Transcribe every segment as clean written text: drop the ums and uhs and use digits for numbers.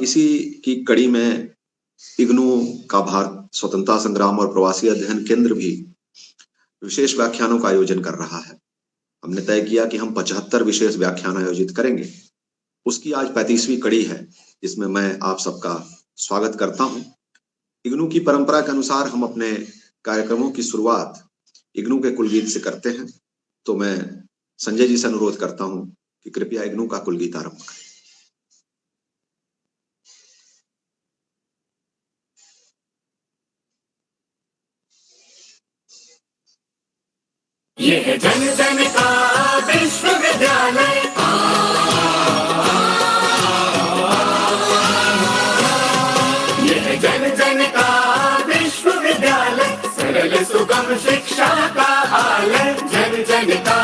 इसी की कड़ी में इग्नू का भारत स्वतंत्रता संग्राम और प्रवासी अध्ययन केंद्र भी विशेष व्याख्यानों का आयोजन कर रहा है। हमने तय किया कि हम 75 विशेष व्याख्यान आयोजित करेंगे। उसकी आज 35वीं कड़ी है, जिसमें मैं आप सबका स्वागत करता हूं। इग्नू की परंपरा के अनुसार हम अपने कार्यक्रमों की शुरुआत इग्नू के कुलगीत से करते हैं। तो मैं संजय जी से अनुरोध करता हूं कि कृपया इग्नू का कुलगीत आरंभ करें। ये है जन जन का विश्वविद्यालय। ये है जन जन का विश्वविद्यालय, सरल सुगम शिक्षा का आलय। जन जन का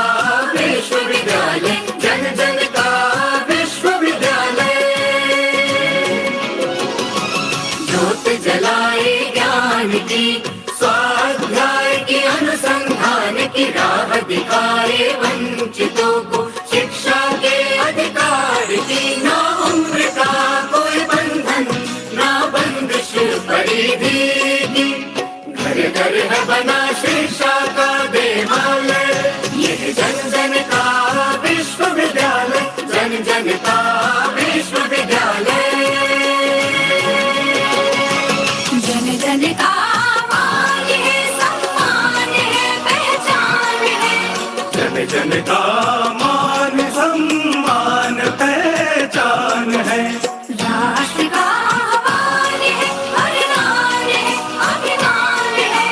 विश्वविद्यालय, जन जन का विश्वविद्यालय। ज्योत जलाए ज्ञान की, स्वाध्याय की, अनुसंधान की राह दिखाए वंचितों को शिक्षा के अधिकार की। ना उम्र का कोई बंधन, ना बंदिश परिधि की। घर घर है बना शिक्षा का देवालय। ये जन जन का विश्वविद्यालय, जन जन का विश्वविद्यालय। जन जन का जन का मान सम्मान पहचान है। राष्ट्र का आह्वान है, अभिमान है, अभिमान है।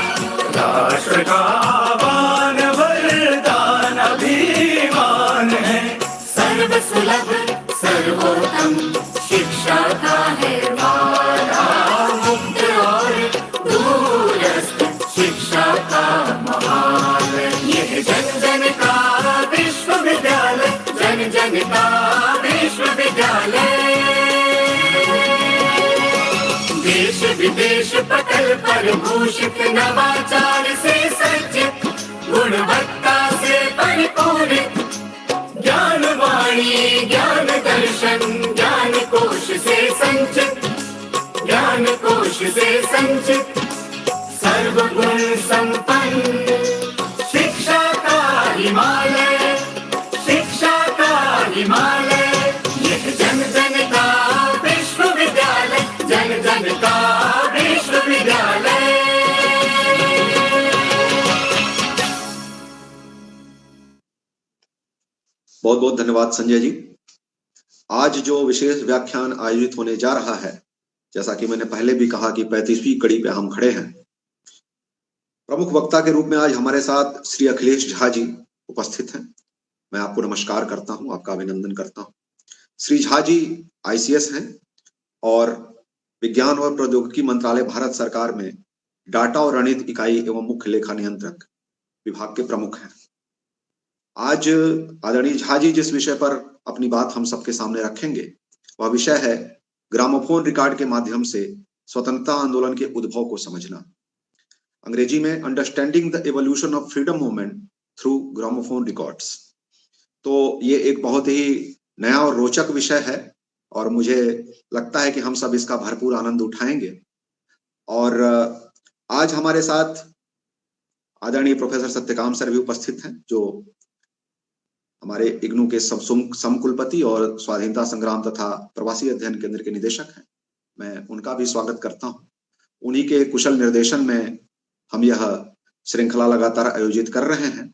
राष्ट्र का आह्वान, वरदान, अभिमान है। सर्व सुलभ सर्वोत्तम शिक्षा का है वादा, मुक्त और दूरस्थ शिक्षा का महालय। यह जन जन का विश्वविद्यालय, जन जन का विश्वविद्यालय। देश विदेश पटल पर भूषित, नवाचार से सज्जित, गुणवत्ता से परिपूरित। ज्ञान वाणी ज्ञान दर्शन, ज्ञान कोश से संचित, ज्ञान कोश से संचित। सर्वगुण संपन्न शिक्षा का हिमालय, शिक्षा का हिमालय। यह जन जन का विश्वविद्यालय, जन जन का विश्वविद्यालय। बहुत बहुत धन्यवाद संजय जी। आज जो विशेष व्याख्यान आयोजित होने जा रहा है, जैसा कि मैंने पहले भी कहा कि 35वीं कड़ी पे हम खड़े हैं। प्रमुख वक्ता के रूप में आज हमारे साथ श्री अखिलेश झा जी उपस्थित हैं। मैं आपको नमस्कार करता हूं, आपका अभिनंदन करता हूं। श्री झा जी ICS हैं और विज्ञान और प्रौद्योगिकी मंत्रालय भारत सरकार में डाटा और रणनीति इकाई एवं मुख्य लेखा नियंत्रक विभाग के प्रमुख हैं। आज आदरणीय झा जी जिस विषय पर अपनी बात हम सबके सामने रखेंगे, वह विषय है ग्रामोफोन रिकॉर्ड के माध्यम से स्वतंत्रता आंदोलन के उद्भव को समझना। अंग्रेजी में understanding the evolution of freedom movement through gramophone records. तो ये एक बहुत ही नया और रोचक विषय है और मुझे लगता है कि हम सब इसका भरपूर आनंद उठाएंगे। और आज हमारे साथ आदरणीय प्रोफेसर सत्यकाम सर भी उपस्थित हैं, जो हमारे इग्नू के समकुलपति और स्वाधीनता संग्राम तथा प्रवासी अध्ययन केंद्र के निदेशक हैं। मैं उनका भी स्वागत करता हूं। उन्हीं के कुशल निर्देशन में हम यह श्रृंखला लगातार आयोजित कर रहे हैं।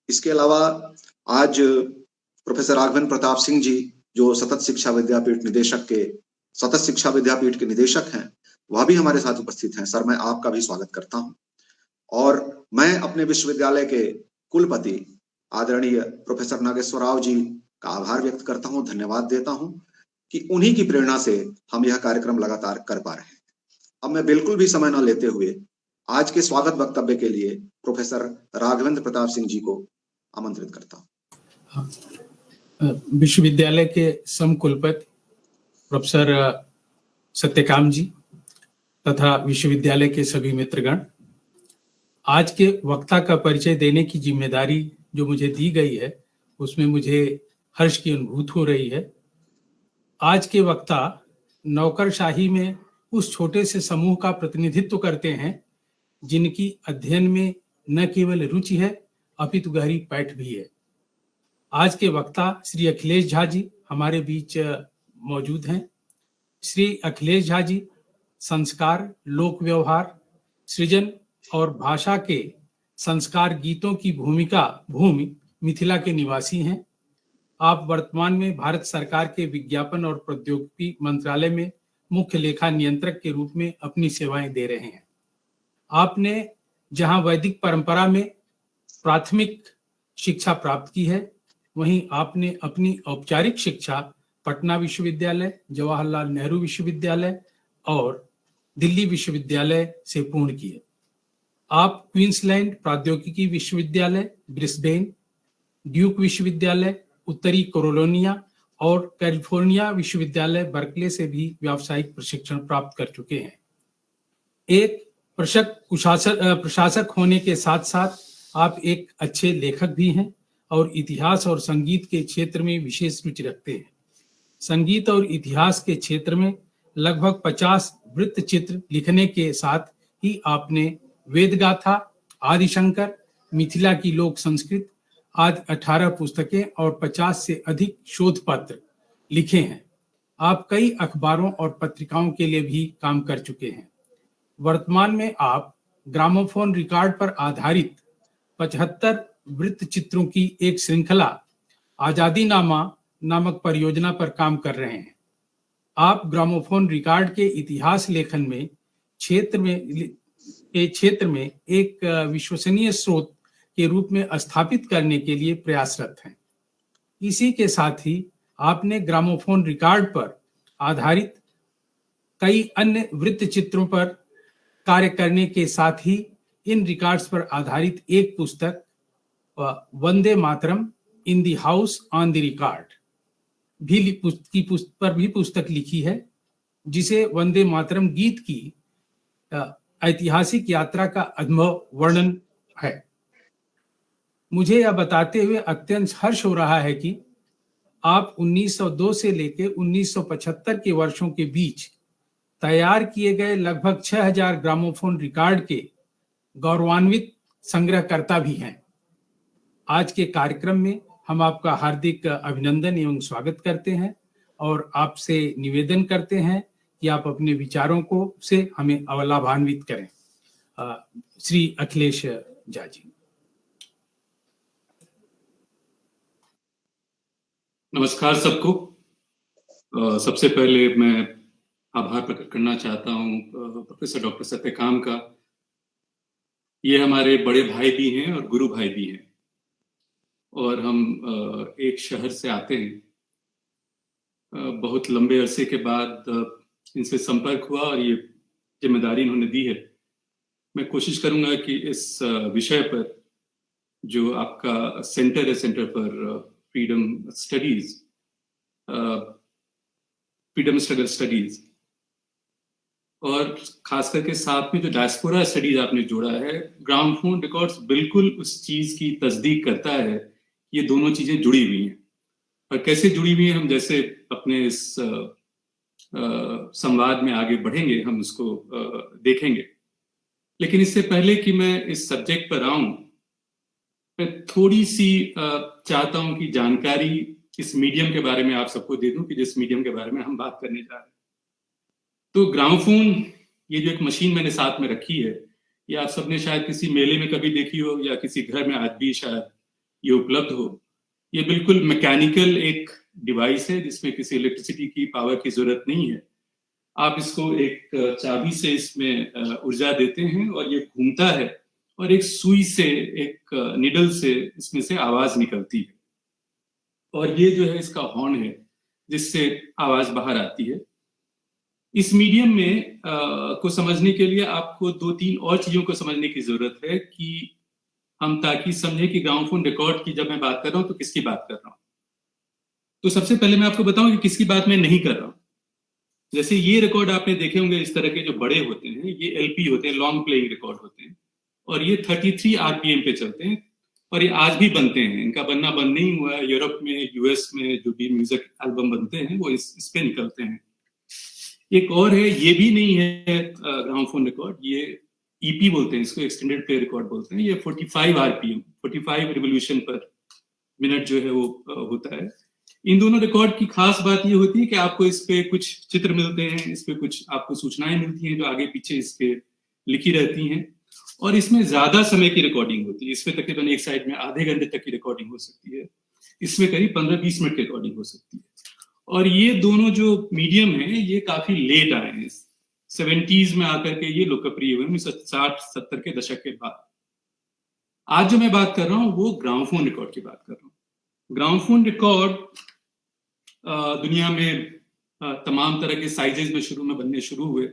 इसके अलावा आज प्रोफेसर राघवेंद्र प्रताप सिंह जी, जो सतत शिक्षा विद्यापीठ के निदेशक हैं, वह भी हमारे साथ उपस्थित हैं। सर, मैं आपका भी स्वागत करता हूं। और मैं अपने विश्वविद्यालय के कुलपति आदरणीय प्रोफेसर नागेश्वर राव जी का आभार व्यक्त करता हूं, धन्यवाद देता हूं कि उन्हीं की प्रेरणा से हम यह कार्यक्रम लगातार कर पा रहे हैं। अब मैं बिल्कुल भी समय न लेते हुए आज के स्वागत वक्तव्य के लिए प्रोफेसर राघवेंद्र प्रताप सिंह जी को आमंत्रित करता हूं। विश्वविद्यालय के समकुलपति प्रोफेसर सत्यकाम जी तथा विश्वविद्यालय के सभी मित्रगण, आज के वक्ता का परिचय देने की जिम्मेदारी जो मुझे दी गई है, उसमें मुझे हर्ष की अनुभूति हो रही है। आज के वक्ता नौकरशाही में उस छोटे से समूह का प्रतिनिधित्व करते हैं जिनकी अध्ययन में न केवल रुचि है अपितु गहरी पैठ भी है। आज के वक्ता श्री अखिलेश झा जी हमारे बीच मौजूद हैं। श्री अखिलेश झा जी संस्कार, लोक व्यवहार, सृजन और भाषा के संस्कार गीतों की भूमि मिथिला के निवासी हैं। आप वर्तमान में भारत सरकार के विज्ञापन और प्रौद्योगिकी मंत्रालय में मुख्य लेखा नियंत्रक के रूप में अपनी सेवाएं दे रहे हैं। आपने जहां वैदिक परंपरा में प्राथमिक शिक्षा प्राप्त की है, वहीं आपने अपनी औपचारिक शिक्षा पटना विश्वविद्यालय, जवाहरलाल नेहरू विश्वविद्यालय और दिल्ली विश्वविद्यालय से पूर्ण की है। आप क्वींसलैंड प्रौद्योगिकी विश्वविद्यालय ब्रिस्बेन, ड्यूक विश्वविद्यालय उत्तरी कैरोलिना और कैलिफोर्निया विश्वविद्यालय बर्कले से भी व्यावसायिक प्रशिक्षण प्राप्त कर चुके हैं। एक प्रशासक होने के साथ साथ आप एक अच्छे लेखक भी हैं और इतिहास और संगीत के क्षेत्र में विशेष रुचि रखते हैं। संगीत और इतिहास के क्षेत्र में लगभग 50 वृत्त चित्र लिखने के साथ ही आपने वेदगाथा, आदिशंकर, मिथिला की लोक संस्कृत आदि 18 पुस्तकें और 50 से अधिक शोध पत्र लिखे हैं। आप कई अखबारों और पत्रिकाओं के लिए भी काम कर चुके हैं। वर्तमान में आप ग्रामोफोन रिकॉर्ड पर आधारित 75 वृत्त चित्रों की एक श्रृंखला आजादीनामा नामक परियोजना पर काम कर रहे हैं। आप ग्रामोफोन रिकॉर्ड के इतिहास लेखन में क्षेत्र में एक विश्वसनीय स्रोत के रूप में स्थापित करने के लिए प्रयासरत हैं। इसी के साथ ही आपने ग्रामोफोन रिकॉर्ड पर आधारित कई अन्य वृत्त चित्रों पर कार्य करने के साथ ही इन रिकॉर्ड्स पर आधारित एक पुस्तक Vande Mataram in the house on the record पर भी पुस्तक लिखी है, जिसे वंदे मातरम गीत की ऐतिहासिक यात्रा का अनुभव वर्णन है। मुझे यह बताते हुए अत्यंत हर्ष हो रहा है कि आप 1902 से लेकर 1975 के वर्षों के बीच तैयार किए गए लगभग 6000 ग्रामोफोन रिकॉर्ड के गौरवान्वित संग्रहकर्ता भी हैं। आज के कार्यक्रम में हम आपका हार्दिक अभिनंदन एवं स्वागत करते हैं और आपसे निवेदन करते हैं कि आप अपने विचारों को से हमें लाभान्वित करें। श्री अखिलेश झा जी। नमस्कार सबको। सबसे पहले मैं आभार प्रकट करना चाहता हूं प्रोफेसर डॉक्टर सत्यकाम का। ये हमारे बड़े भाई भी हैं और गुरु भाई भी हैं, और हम एक शहर से आते हैं। बहुत लंबे अरसे के बाद इनसे संपर्क हुआ और ये जिम्मेदारी इन्होंने दी है। मैं कोशिश करूंगा कि इस विषय पर जो आपका सेंटर है, centre for freedom struggle studies, और खास करके साथ में जो डायस्पोरा स्टडीज आपने जोड़ा है, ग्रामोफोन रिकॉर्ड्स बिल्कुल उस चीज की तस्दीक करता है। ये दोनों चीजें जुड़ी हुई हैं, और कैसे जुड़ी हुई हैं हम जैसे अपने इस संवाद में आगे बढ़ेंगे हम उसको देखेंगे। लेकिन इससे पहले कि मैं इस सब्जेक्ट पर आऊं, मैं थोड़ी सी चाहता हूं कि जानकारी इस मीडियम के बारे में आप सबको दे दूं कि जिस मीडियम के बारे में हम बात करने जा रहे हैं। तो ग्रामोफोन, ये जो एक मशीन मैंने साथ में रखी है, ये आप सबने शायद किसी मेले में कभी देखी हो या किसी घर में आज भी शायद ये उपलब्ध हो। ये बिल्कुल मैकेनिकल एक डिवाइस है जिसमें किसी इलेक्ट्रिसिटी की पावर की जरूरत नहीं है। आप इसको एक चाबी से इसमें ऊर्जा देते हैं और ये घूमता है, और एक सुई से, एक निडल से इसमें से आवाज निकलती है, और ये जो है इसका हॉर्न है जिससे आवाज बाहर आती है। इस मीडियम में को समझने के लिए आपको 2-3 और चीजों को समझने की जरूरत है कि हम ताकि समझे कि ग्रामोफोन रिकॉर्ड की जब मैं बात कर रहा हूं तो किसकी बात कर रहा हूं। तो सबसे पहले मैं आपको बताऊं कि किसकी बात मैं नहीं कर रहा हूं। जैसे ये रिकॉर्ड आपने देखे होंगे, इस तरह के जो बड़े होते हैं, ये एलपी होते हैं, लॉन्ग प्लेइंग रिकॉर्ड होते हैं, और ये 33 आरपीएम पे चलते हैं, और ये आज भी बनते हैं। इनका बनना बंद नहीं हुआ है। यूरोप में, यूएस में जो भी म्यूजिक एल्बम बनते हैं वो इस पे निकलते हैं। एक और है, ये भी नहीं है ग्रामोफोन रिकॉर्ड, ये ईपी बोलते हैं इसको, एक्सटेंडेड प्ले रिकॉर्ड बोलते हैं। ये 45 आरपीएम 45 रिवोल्यूशन पर मिनट जो है वो होता है। इन दोनों रिकॉर्ड की खास बात ये होती है कि आपको इस पे कुछ चित्र मिलते हैं, इस पे कुछ आपको सूचनाएं मिलती हैं जो आगे पीछे इस पे लिखी रहती हैं, और इसमें ज्यादा समय की रिकॉर्डिंग होती है। इसमें तकरीबन एक साइड में आधे घंटे तक की रिकॉर्डिंग हो सकती है, इसमें करीब 15-20 मिनट की रिकॉर्डिंग हो सकती है। और ये दोनों जो मीडियम है ये काफी लेट आए हैं, 70s में आकर के ये लोकप्रिय हुए, 1960-70 के दशक के बाद। आज जो मैं बात कर रहा हूँ वो ग्रामोफोन रिकॉर्ड की बात कर रहा हूँ। ग्रामोफोन रिकॉर्ड दुनिया में तमाम तरह के साइजेस में शुरू में बनने शुरू हुए।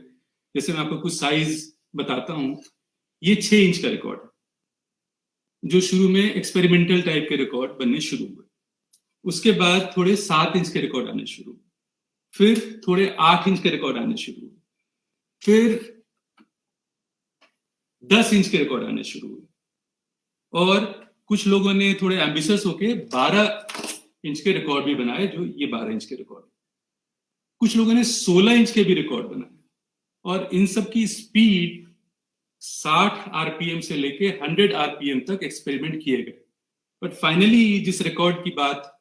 जैसे मैं आपको कुछ साइज बताता हूँ। ये 6 इंच का रिकॉर्ड है, जो शुरू में एक्सपेरिमेंटल टाइप के रिकॉर्ड बनने शुरू हुए। उसके बाद थोड़े 7 इंच के रिकॉर्ड आने शुरू हुए, फिर थोड़े 8 इंच के रिकॉर्ड आने शुरू हुए, फिर 10 इंच के रिकॉर्ड आने शुरू हुए, और कुछ लोगों ने थोड़े एम्बिशियस होके 12 इंच के रिकॉर्ड भी बनाए, जो ये 12 इंच के रिकॉर्ड। कुछ लोगों ने 16 इंच के भी रिकॉर्ड बनाए, और इन सब की स्पीड 60 आरपीएम से लेके 100 आरपीएम तक एक्सपेरिमेंट किए गए। बट फाइनली जिस रिकॉर्ड की बात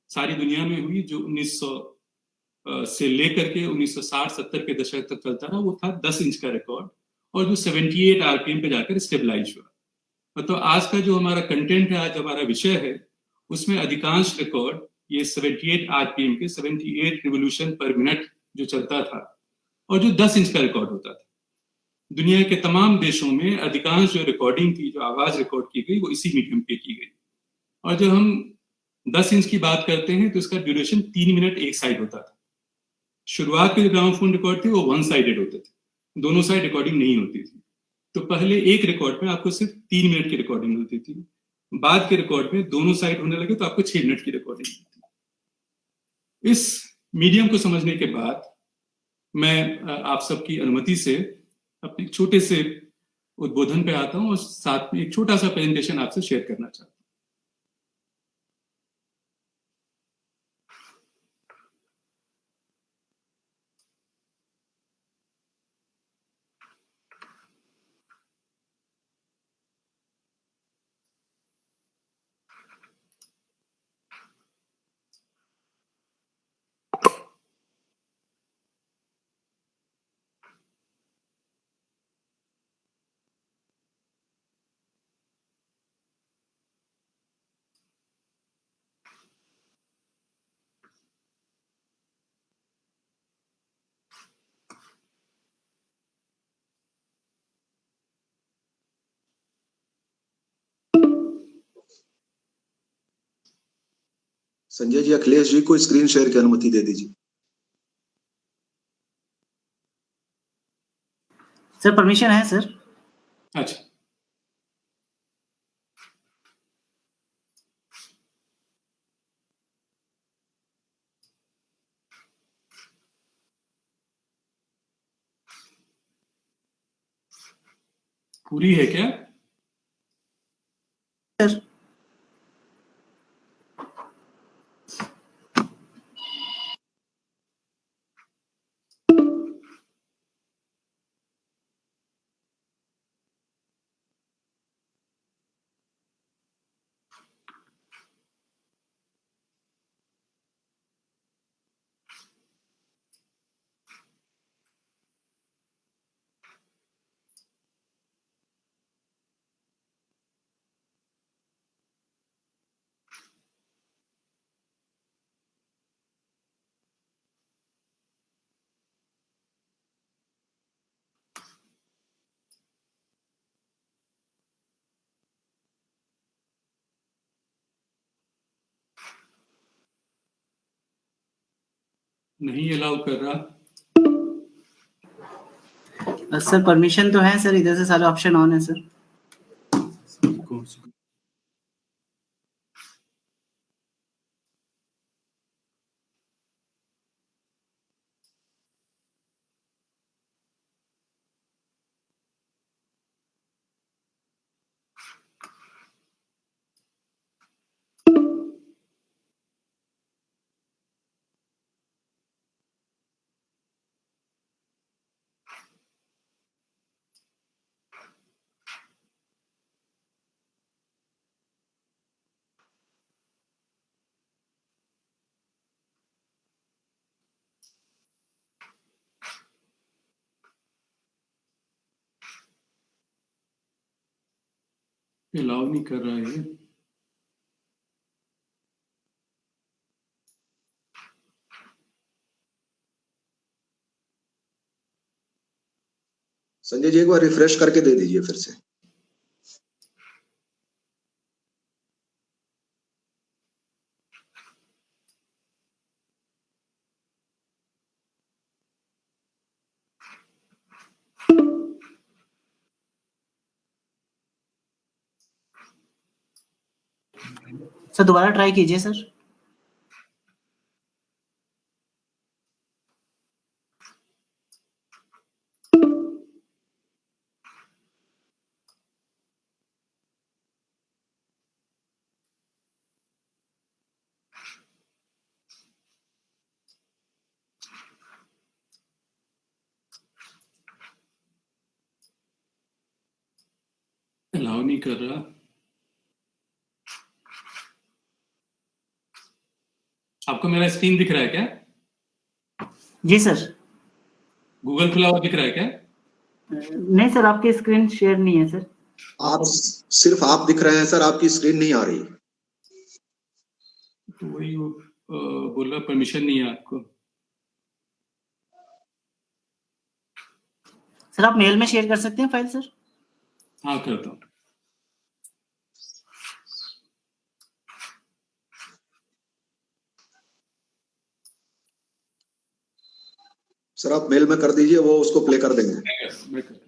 सारी दुनिया में हुई, जो 1900 से लेकर के 1960-70 के दशक तक चलता रहा, वो था 10 इंच का रिकॉर्ड, और जो 78 आरपीएम पे जाकर स्टेबलाइज हुआ। मतलब आज का जो हमारा कंटेंट है, आज हमारा विषय है, उसमें अधिकांश रिकॉर्ड ये 78 आरपीएम के 78 रिवोल्यूशन पर मिनट जो चलता था, और जो 10 इंच का रिकॉर्ड होता था। दुनिया के तमाम देशों में अधिकांश जो रिकॉर्डिंग थी, जो आवाज रिकॉर्ड की गई, वो इसी मीडियम पे की गई। और जब हम 10 इंच की बात करते हैं तो इसका ड्यूरेशन 3 मिनट एक साइड होता था। शुरुआत के जो ग्रामोफोन रिकॉर्ड थे वो 1 साइडेड होते थे, दोनों साइड रिकॉर्डिंग नहीं होती थी। तो पहले एक रिकॉर्ड में आपको सिर्फ 3 मिनट की रिकॉर्डिंग मिलती थी। बाद के रिकॉर्ड में दोनों साइड होने लगे तो आपको 6 मिनट की रिकॉर्डिंग मिलती। इस मीडियम को समझने के बाद मैं आप सबकी अनुमति से अपने छोटे से उद्बोधन पे आता हूँ, और साथ में एक छोटा सा प्रेजेंटेशन आपसे शेयर करना चाहता हूँ। संजय जी, अखिलेश जी को स्क्रीन शेयर की अनुमति दे दीजिए। सर परमिशन है सर। अच्छा, पूरी है क्या? सर नहीं अलाउ कर रहा। सर परमिशन तो है सर, इधर से सारे ऑप्शन ऑन है सर। कौन सा? अलाउ नहीं कर रहा है ये। संजय जी एक बार रिफ्रेश करके दे दीजिए फिर से। सर दोबारा ट्राई कीजिए सर। अलाउ नहीं कर रहा। आपको मेरा स्क्रीन दिख रहा है क्या? जी सर। गूगल खुला हुआ दिख रहा है क्या? नहीं सर, आपकी स्क्रीन शेयर नहीं है सर। आप सिर्फ आप दिख रहे हैं सर, आपकी स्क्रीन नहीं आ रही। तो वही वो बोल रहा परमिशन नहीं है आपको। सर आप मेल में शेयर कर सकते हैं फाइल सर। हाँ करता हूँ। सर आप मेल में कर दीजिए, वो उसको प्ले कर देंगे। मैं कर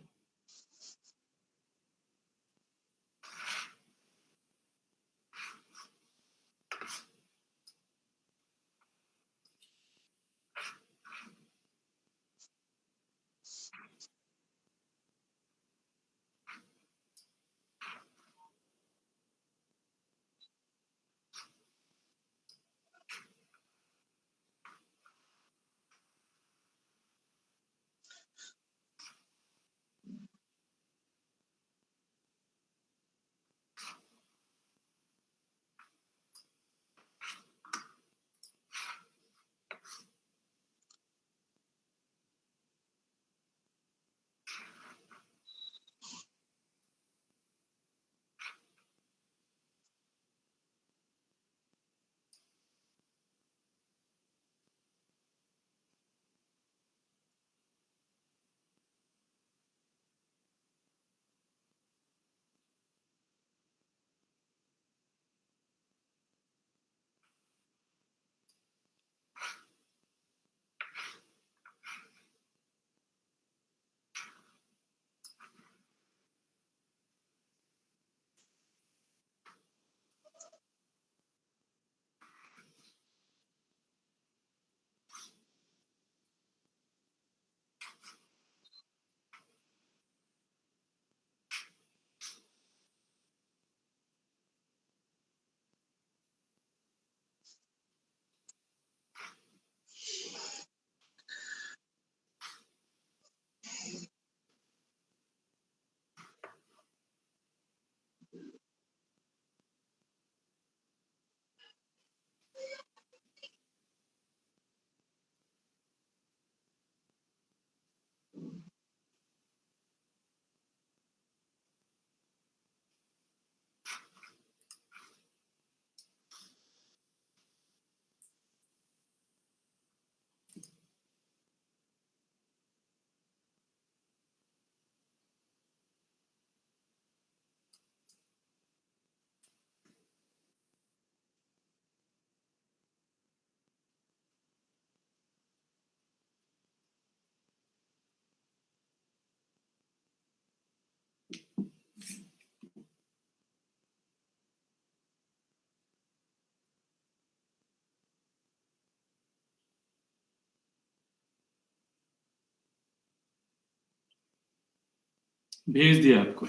भेज दिया आपको।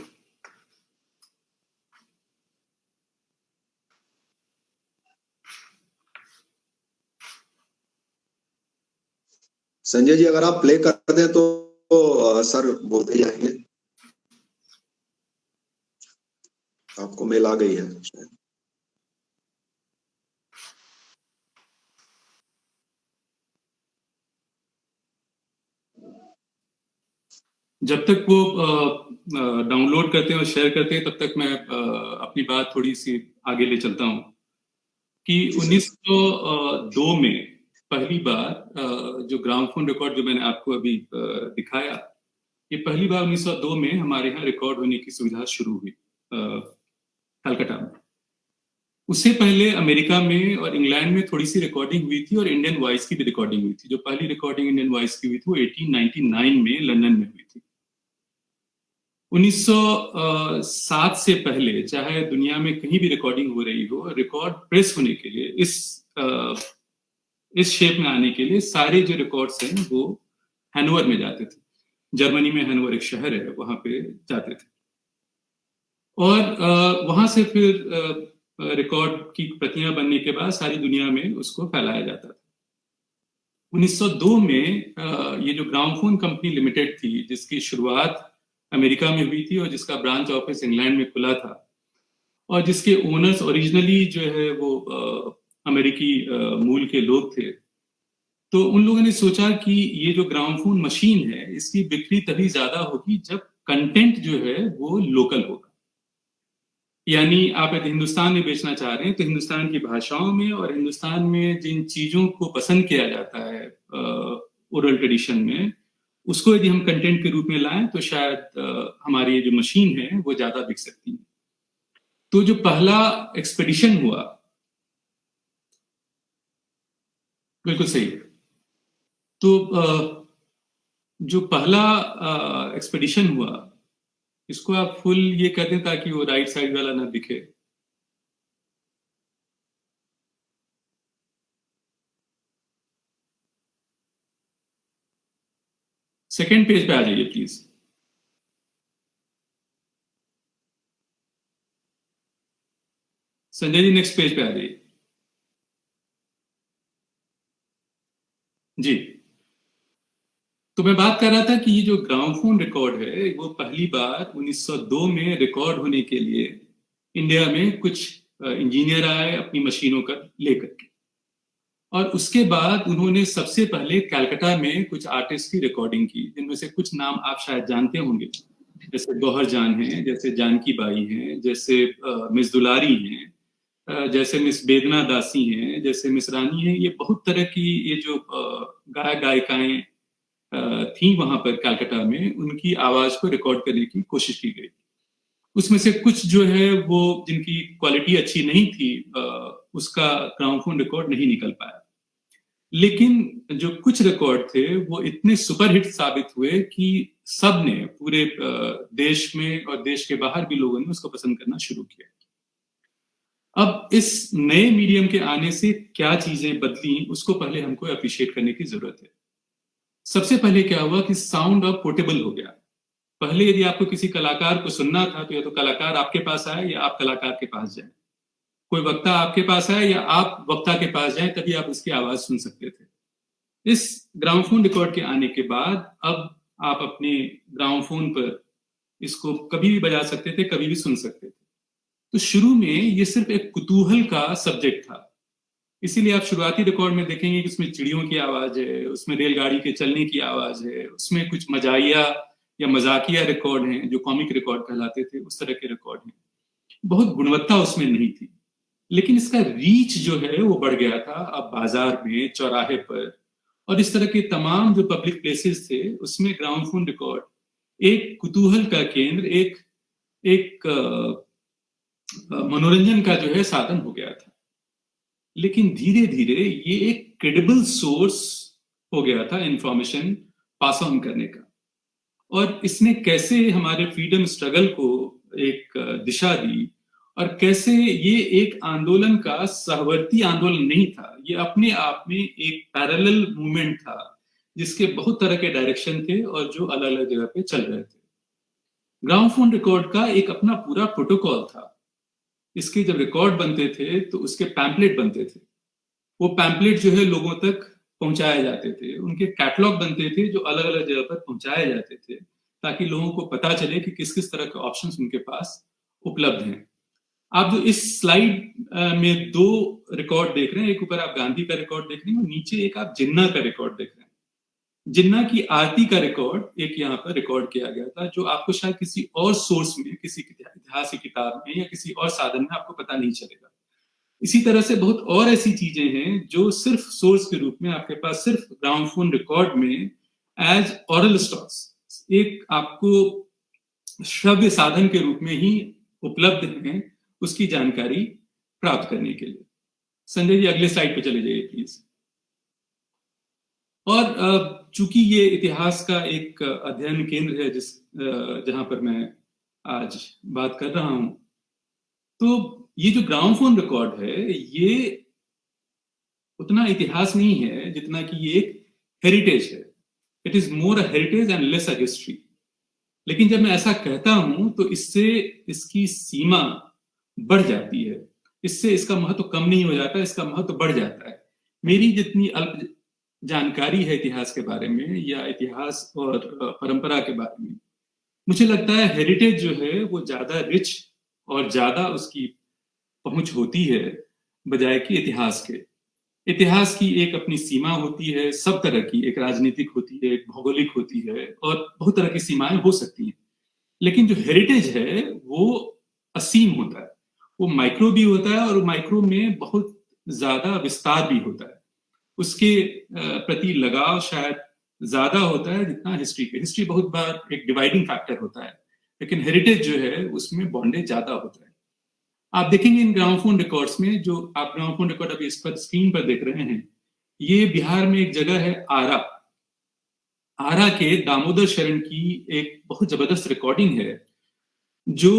संजय जी अगर आप प्ले कर दें तो सर बोलते जाएंगे। आपको मेल आ गई है शायद। जब तक वो डाउनलोड करते हैं और शेयर करते हैं तब तक मैं अपनी बात थोड़ी सी आगे ले चलता हूँ कि 1902 में पहली बार जो ग्रामोफोन रिकॉर्ड जो मैंने आपको अभी दिखाया, ये पहली बार 1902 में हमारे यहाँ रिकॉर्ड होने की सुविधा शुरू हुई कलकत्ता में। उससे पहले अमेरिका में और इंग्लैंड में थोड़ी सी रिकॉर्डिंग हुई थी और इंडियन वॉइस की भी रिकॉर्डिंग हुई थी। जो पहली रिकॉर्डिंग इंडियन वॉइस की हुई थी वो 1899 में लंदन में हुई थी। 1907 से पहले चाहे दुनिया में कहीं भी रिकॉर्डिंग हो रही हो, रिकॉर्ड प्रेस होने के लिए इस शेप में आने के लिए सारे जो रिकॉर्ड्स हैं वो हैनोवर में जाते थे। जर्मनी में हैनोवर एक शहर है, वहां पे जाते थे और वहां से फिर रिकॉर्ड की प्रतियां बनने के बाद सारी दुनिया में उसको फैलाया जाता था। 1902 में ये जो ग्रामोफोन कंपनी लिमिटेड थी, जिसकी शुरुआत अमेरिका में हुई थी और जिसका ब्रांच ऑफिस इंग्लैंड में खुला था और जिसके ओनर्स ओरिजिनली जो है वो अमेरिकी मूल के लोग थे, तो उन लोगों ने सोचा कि ये जो ग्रामोफोन मशीन है इसकी बिक्री तभी ज्यादा होगी जब कंटेंट जो है वो लोकल होगा। यानी आप यदि हिंदुस्तान में बेचना चाह रहे हैं तो हिंदुस्तान की भाषाओं में और हिंदुस्तान में जिन चीजों को पसंद किया जाता है ओरल ट्रेडिशन में, उसको यदि हम कंटेंट के रूप में लाएं तो शायद हमारी ये जो मशीन है वो ज्यादा बिक सकती है। तो जो पहला एक्सपेडिशन हुआ, बिल्कुल सही है, तो जो पहला एक्सपेडिशन हुआ, इसको आप फुल ये कर दें ताकि वो राइट साइड वाला ना दिखे। सेकेंड पेज पे आ जाइए please. Sanjay ji next page पे आ जाइए जी। तो मैं बात कर रहा था कि ये जो ग्रामोफोन रिकॉर्ड है वो पहली बार 1902 में रिकॉर्ड होने के लिए इंडिया में कुछ इंजीनियर आए अपनी मशीनों का लेकर के, और उसके बाद उन्होंने सबसे पहले कलकत्ता में कुछ आर्टिस्ट की रिकॉर्डिंग की, जिनमें से कुछ नाम आप शायद जानते होंगे, जैसे गौहर जान हैं, जैसे जानकी बाई हैं, जैसे मिस दुलारी हैं, जैसे मिस बेदना दासी हैं, जैसे मिस रानी हैं। ये बहुत तरह की ये जो गायक गायिकाएं थी वहां पर कलकत्ता में, उनकी आवाज को रिकॉर्ड करने की कोशिश की गई। उसमें से कुछ जो है वो जिनकी क्वालिटी अच्छी नहीं थी, उसका ग्रामोफोन रिकॉर्ड नहीं निकल पाया, लेकिन जो कुछ रिकॉर्ड थे वो इतने सुपरहिट साबित हुए कि सबने, पूरे देश में और देश के बाहर भी लोगों ने उसको पसंद करना शुरू किया। अब इस नए मीडियम के आने से क्या चीजें बदली, उसको पहले हमको अप्रिशिएट करने की जरूरत है। सबसे पहले क्या हुआ कि साउंड अब पोर्टेबल हो गया। पहले यदि आपको किसी कलाकार को सुनना था तो या तो कलाकार आपके पास आए या आप कलाकार के पास जाए, कोई वक्ता आपके पास आए या आप वक्ता के पास जाए, तभी आप उसकी आवाज सुन सकते थे। इस ग्रामोफोन रिकॉर्ड के आने के बाद अब आप अपने ग्रामोफोन पर इसको कभी भी बजा सकते थे, कभी भी सुन सकते थे। तो शुरू में ये सिर्फ एक कुतूहल का सब्जेक्ट था, इसीलिए आप शुरुआती रिकॉर्ड में देखेंगे कि उसमें चिड़ियों की आवाज है, उसमें रेलगाड़ी के चलने की आवाज है, उसमें कुछ मजाहिया या मजाकिया रिकॉर्ड हैं जो कॉमिक रिकॉर्ड कहलाते थे, उस तरह के रिकॉर्ड हैं। बहुत गुणवत्ता उसमें नहीं थी, लेकिन इसका रीच जो है वो बढ़ गया था। अब बाजार में, चौराहे पर और इस तरह के तमाम जो पब्लिक प्लेसेस थे, उसमें ग्रामोफोन रिकॉर्ड एक कुतूहल का केंद्र, एक मनोरंजन का जो है साधन हो गया था। लेकिन धीरे धीरे ये एक क्रेडिबल सोर्स हो गया था इंफॉर्मेशन पास ऑन करने का, और इसने कैसे हमारे फ्रीडम स्ट्रगल को एक दिशा दी, और कैसे ये एक आंदोलन का सहवर्ती आंदोलन नहीं था, ये अपने आप में एक पैरेलल मूवमेंट था जिसके बहुत तरह के डायरेक्शन थे और जो अलग अलग जगह पे चल रहे थे। ग्रामोफोन रिकॉर्ड का एक अपना पूरा प्रोटोकॉल था। इसके जब रिकॉर्ड बनते थे तो उसके पैम्पलेट बनते थे, वो पैम्पलेट जो है लोगों तक पहुंचाए जाते थे, उनके कैटलॉग बनते थे जो अलग अलग जगह पर पहुंचाए जाते थे, ताकि लोगों को पता चले कि किस किस तरह के ऑप्शंस उनके पास उपलब्ध हैं। आप जो इस स्लाइड में दो रिकॉर्ड देख रहे हैं, एक ऊपर आप गांधी का रिकॉर्ड देख रहे हैं और नीचे एक आप जिन्ना का रिकॉर्ड देख रहे हैं। जिन्ना की आरती का रिकॉर्ड एक यहाँ पर रिकॉर्ड किया गया था, जो आपको शायद किसी और सोर्स में, किसी इतिहास की किताब में या किसी और साधन में आपको पता नहीं चलेगा। इसी तरह से बहुत और ऐसी चीजें हैं जो सिर्फ सोर्स के रूप में आपके पास सिर्फ ग्रामोफोन रिकॉर्ड में एज ऑरल स्टॉक्स एक आपको श्रव्य साधन के रूप में ही उपलब्ध हैं उसकी जानकारी प्राप्त करने के लिए। संजय जी अगले स्लाइड पे चले जाइए प्लीज। और चूंकि ये इतिहास का एक अध्ययन केंद्र है जहां पर मैं आज बात कर रहा हूं, तो ये जो ग्रामोफोन रिकॉर्ड है ये उतना इतिहास नहीं है जितना कि ये एक हेरिटेज है। It is more a heritage and less a history. लेकिन जब मैं ऐसा कहता हूं तो इससे इसकी सीमा बढ़ जाती है, इससे इसका महत्व कम नहीं हो जाता, इसका महत्व बढ़ जाता है। मेरी जितनी अल्प जानकारी है इतिहास के बारे में या इतिहास और परंपरा के बारे में, मुझे लगता है हेरिटेज जो है वो ज्यादा रिच और ज्यादा उसकी पहुंच होती है बजाय कि इतिहास के। इतिहास की एक अपनी सीमा होती है, सब तरह की, एक राजनीतिक होती है, एक भौगोलिक होती है और बहुत तरह की सीमाएं हो सकती हैं। लेकिन जो हेरिटेज है वो असीम होता है, वो माइक्रो भी होता है और माइक्रो में बहुत ज्यादा विस्तार भी होता है। उसके प्रति लगाव शायद ज्यादा होता है जितना हिस्ट्री के। हिस्ट्री बहुत बार एक डिवाइडिंग फैक्टर होता है, लेकिन हेरिटेज जो है उसमें बॉन्डेज ज्यादा होता है। आप देखेंगे इन ग्रामोफोन रिकॉर्ड्स में, जो आप ग्रामोफोन रिकॉर्ड अभी इस पर स्क्रीन पर देख रहे हैं, ये बिहार में एक जगह है आरा। आरा के दामोदर शरण की एक बहुत जबरदस्त रिकॉर्डिंग है जो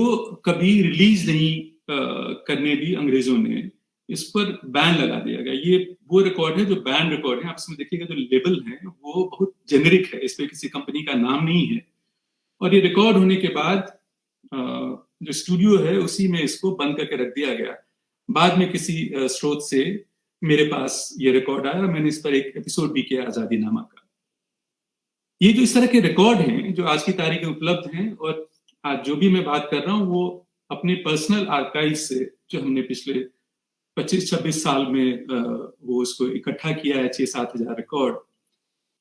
कभी रिलीज नहीं करने दी अंग्रेजों ने। इस पर बैन लगा दिया गया। ये वो रिकॉर्ड है जो बैन रिकॉर्ड है। आप इसमें देखिएगा जो लेबल है वो बहुत जेनेरिक है, इस पे किसी कंपनी का नाम नहीं है। और ये रिकॉर्ड होने के बाद जो स्टूडियो है उसी में इसको बंद करके रख दिया गया। बाद में किसी स्रोत से मेरे पास ये रिकॉर्ड आया, मैंने इस पर एक एपिसोड भी किया आजादी नामा का। ये जो इस तरह के रिकॉर्ड हैं जो आज की तारीख में उपलब्ध हैं, और आज जो भी मैं बात कर रहा हूँ वो अपने पर्सनल आर्काइव से, जो हमने पिछले 25-26 साल में वो उसको इकट्ठा किया है, 6-7 हजार रिकॉर्ड,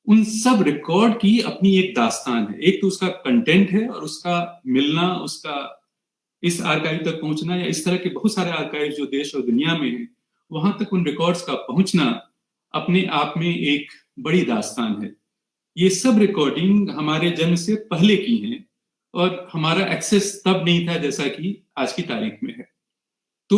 उन सब रिकॉर्ड की अपनी एक दास्तान है। एक तो उसका कंटेंट है और उसका मिलना, उसका इस आर्काइव तक पहुंचना, या इस तरह के बहुत सारे आर्काइव जो देश और दुनिया में है वहां तक उन रिकॉर्ड्स का पहुंचना अपने आप में एक बड़ी दास्तान है। ये सब रिकॉर्डिंग हमारे जन्म से पहले की हैं और हमारा एक्सेस तब नहीं था जैसा कि आज की तारीख में है। तो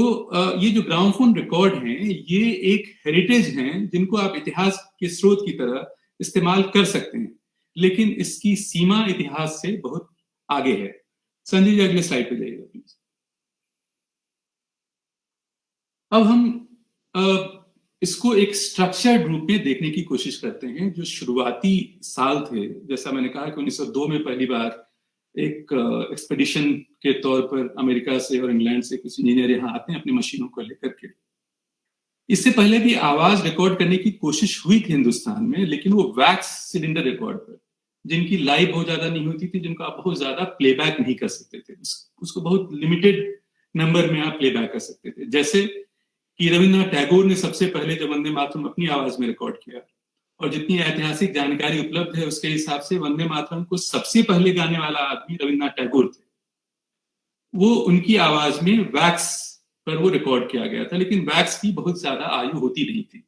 ये जो ग्रामोफोन रिकॉर्ड हैं ये एक हेरिटेज हैं जिनको आप इतिहास के स्रोत की तरह इस्तेमाल कर सकते हैं, लेकिन इसकी सीमा इतिहास से बहुत आगे है। संजय जी अगले स्लाइड पे जाइएगा प्लीज। अब हम इसको एक स्ट्रक्चर्ड रूप में देखने की कोशिश करते हैं। जो शुरुआती साल थे, जैसा मैंने कहा कि 1902 में पहली बार एक एक्सपेडिशन के तौर पर अमेरिका से और इंग्लैंड से कुछ इंजीनियर यहाँ आते हैं अपनी मशीनों को लेकर के। इससे पहले भी आवाज रिकॉर्ड करने की कोशिश हुई थी हिंदुस्तान में, लेकिन वो वैक्स सिलेंडर रिकॉर्ड पर, जिनकी लाइव बहुत ज्यादा नहीं होती थी, जिनको आप बहुत ज्यादा प्लेबैक नहीं कर सकते थे, उसको बहुत लिमिटेड नंबर में आप प्लेबैक कर सकते थे। जैसे कि रविन्द्रनाथ टैगोर ने सबसे पहले जब वंदे मातरम अपनी आवाज में रिकॉर्ड किया, और जितनी ऐतिहासिक जानकारी उपलब्ध है उसके हिसाब से वंदे मातरम को सबसे पहले गाने वाला आदमी रविन्द्रनाथ टैगोर थे। वो उनकी आवाज में वैक्स पर वो रिकॉर्ड किया गया था, लेकिन वैक्स की बहुत ज्यादा आयु होती नहीं थी।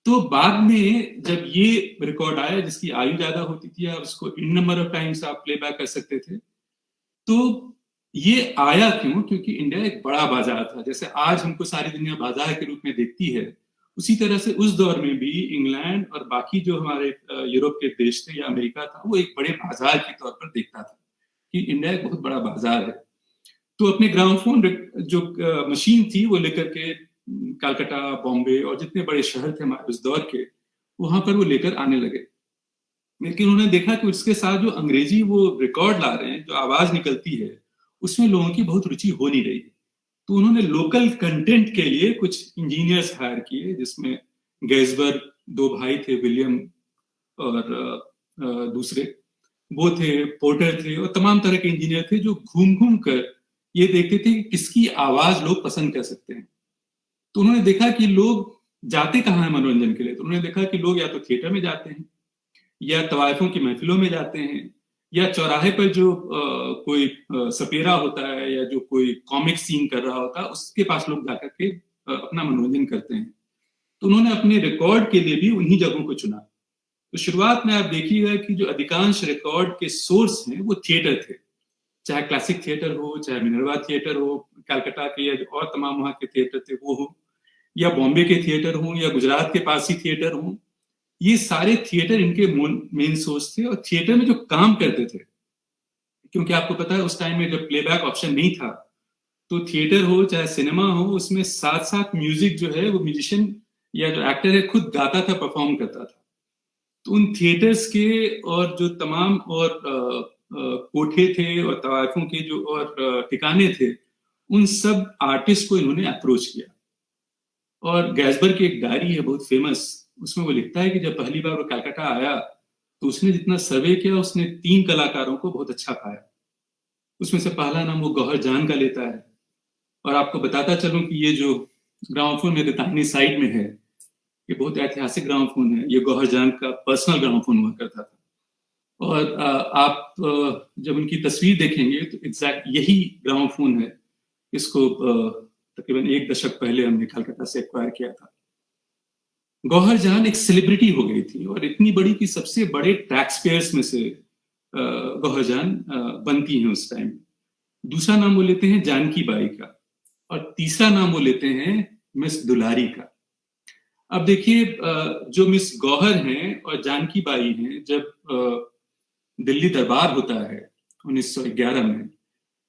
तो बाद में जब ये रिकॉर्ड आया जिसकी आयु ज्यादा होती थी, आप उसको इन नंबर ऑफ टाइम्स आप प्लेबैक कर सकते थे। तो ये आया क्यों? क्योंकि इंडिया एक बड़ा बाजार था। जैसे आज हमको सारी दुनिया बाजार के रूप में देखती है, उसी तरह से उस दौर में भी इंग्लैंड और बाकी जो हमारे यूरोप के देश थे या अमेरिका था, वो एक बड़े बाजार के तौर पर देखता था कि इंडिया एक बहुत बड़ा बाजार है। तो अपने ग्रामोफोन जो मशीन थी वो लेकर के कलकत्ता, बॉम्बे और जितने बड़े शहर थे हमारे उस दौर के, वहां पर वो लेकर आने लगे। लेकिन उन्होंने देखा कि उसके साथ जो अंग्रेजी वो रिकॉर्ड ला रहे हैं, जो आवाज निकलती है, उसमें लोगों की बहुत रुचि हो नहीं रही। तो उन्होंने लोकल कंटेंट के लिए कुछ इंजीनियर्स हायर किए, जिसमें गैसबर्ग, 2 भाई थे, विलियम और दूसरे वो थे, पोर्टर थे, और तमाम तरह के इंजीनियर थे जो घूम घूम कर ये देखते थे कि किसकी आवाज लोग पसंद कर सकते हैं। तो उन्होंने देखा कि लोग जाते कहाँ हैं मनोरंजन के लिए। तो उन्होंने देखा कि लोग या तो थिएटर में जाते हैं, या तवाइफों की महफिलों में जाते हैं, या चौराहे पर जो कोई सपेरा होता है या जो कोई कॉमिक सीन कर रहा होता है उसके पास लोग जाकर के अपना मनोरंजन करते हैं। तो उन्होंने अपने रिकॉर्ड के लिए भी उन्हीं जगहों को चुना। तो शुरुआत में आप देखिएगा कि जो अधिकांश रिकॉर्ड के सोर्स हैं वो थिएटर थे, चाहे क्लासिक थिएटर हो, चाहे मिनर्वा थिएटर हो, कलकत्ता के या और तमाम वहाँ के थिएटर थे वो हो, या बॉम्बे के थिएटर हो, या गुजरात के पास ही थिएटर हो, ये सारे थिएटर इनके मेन सोर्स थे। और थिएटर में जो काम करते थे, क्योंकि आपको पता है उस टाइम में जब प्लेबैक ऑप्शन नहीं था, तो थिएटर हो चाहे सिनेमा हो, उसमें साथ साथ म्यूजिक जो है वो म्यूजिशियन या जो एक्टर है खुद गाता था, परफॉर्म करता था। तो उन थिएटर्स के और जो तमाम और कोठे थे और तवाइफों के जो और ठिकाने थे, उन सब आर्टिस्ट को इन्होंने अप्रोच किया। और गैसबर्ग की एक डायरी है बहुत फेमस, उसमें वो लिखता है कि जब पहली बार वो कलकत्ता आया तो उसने जितना सर्वे किया उसने 3 कलाकारों को बहुत अच्छा पाया। उसमें से पहला नाम वो गौहर जान का लेता है। और आपको बताता चलूं कि ये जो ग्रामोफोन मेरे दाहिनी साइड में है, ये बहुत ऐतिहासिक ग्रामोफोन है। ये गौहर जान का पर्सनल ग्रामोफोन हुआ करता था। और आप जब उनकी तस्वीर देखेंगे तो एग्जैक्ट यही ग्रामोफोन है। इसको तकरीबन 1 दशक पहले हमने कलकत्ता से एक्वायर किया था। गौहर जान एक सेलिब्रिटी हो गई थी और इतनी बड़ी कि सबसे बड़े टैक्स पेयर्स में से गौहर जान बनती हैं उस टाइम। दूसरा नाम वो लेते हैं जानकी बाई का, और तीसरा नाम वो लेते हैं मिस दुलारी का। अब देखिए, जो मिस गौहर हैं और जानकी बाई हैं, जब दिल्ली दरबार होता है 1911 में,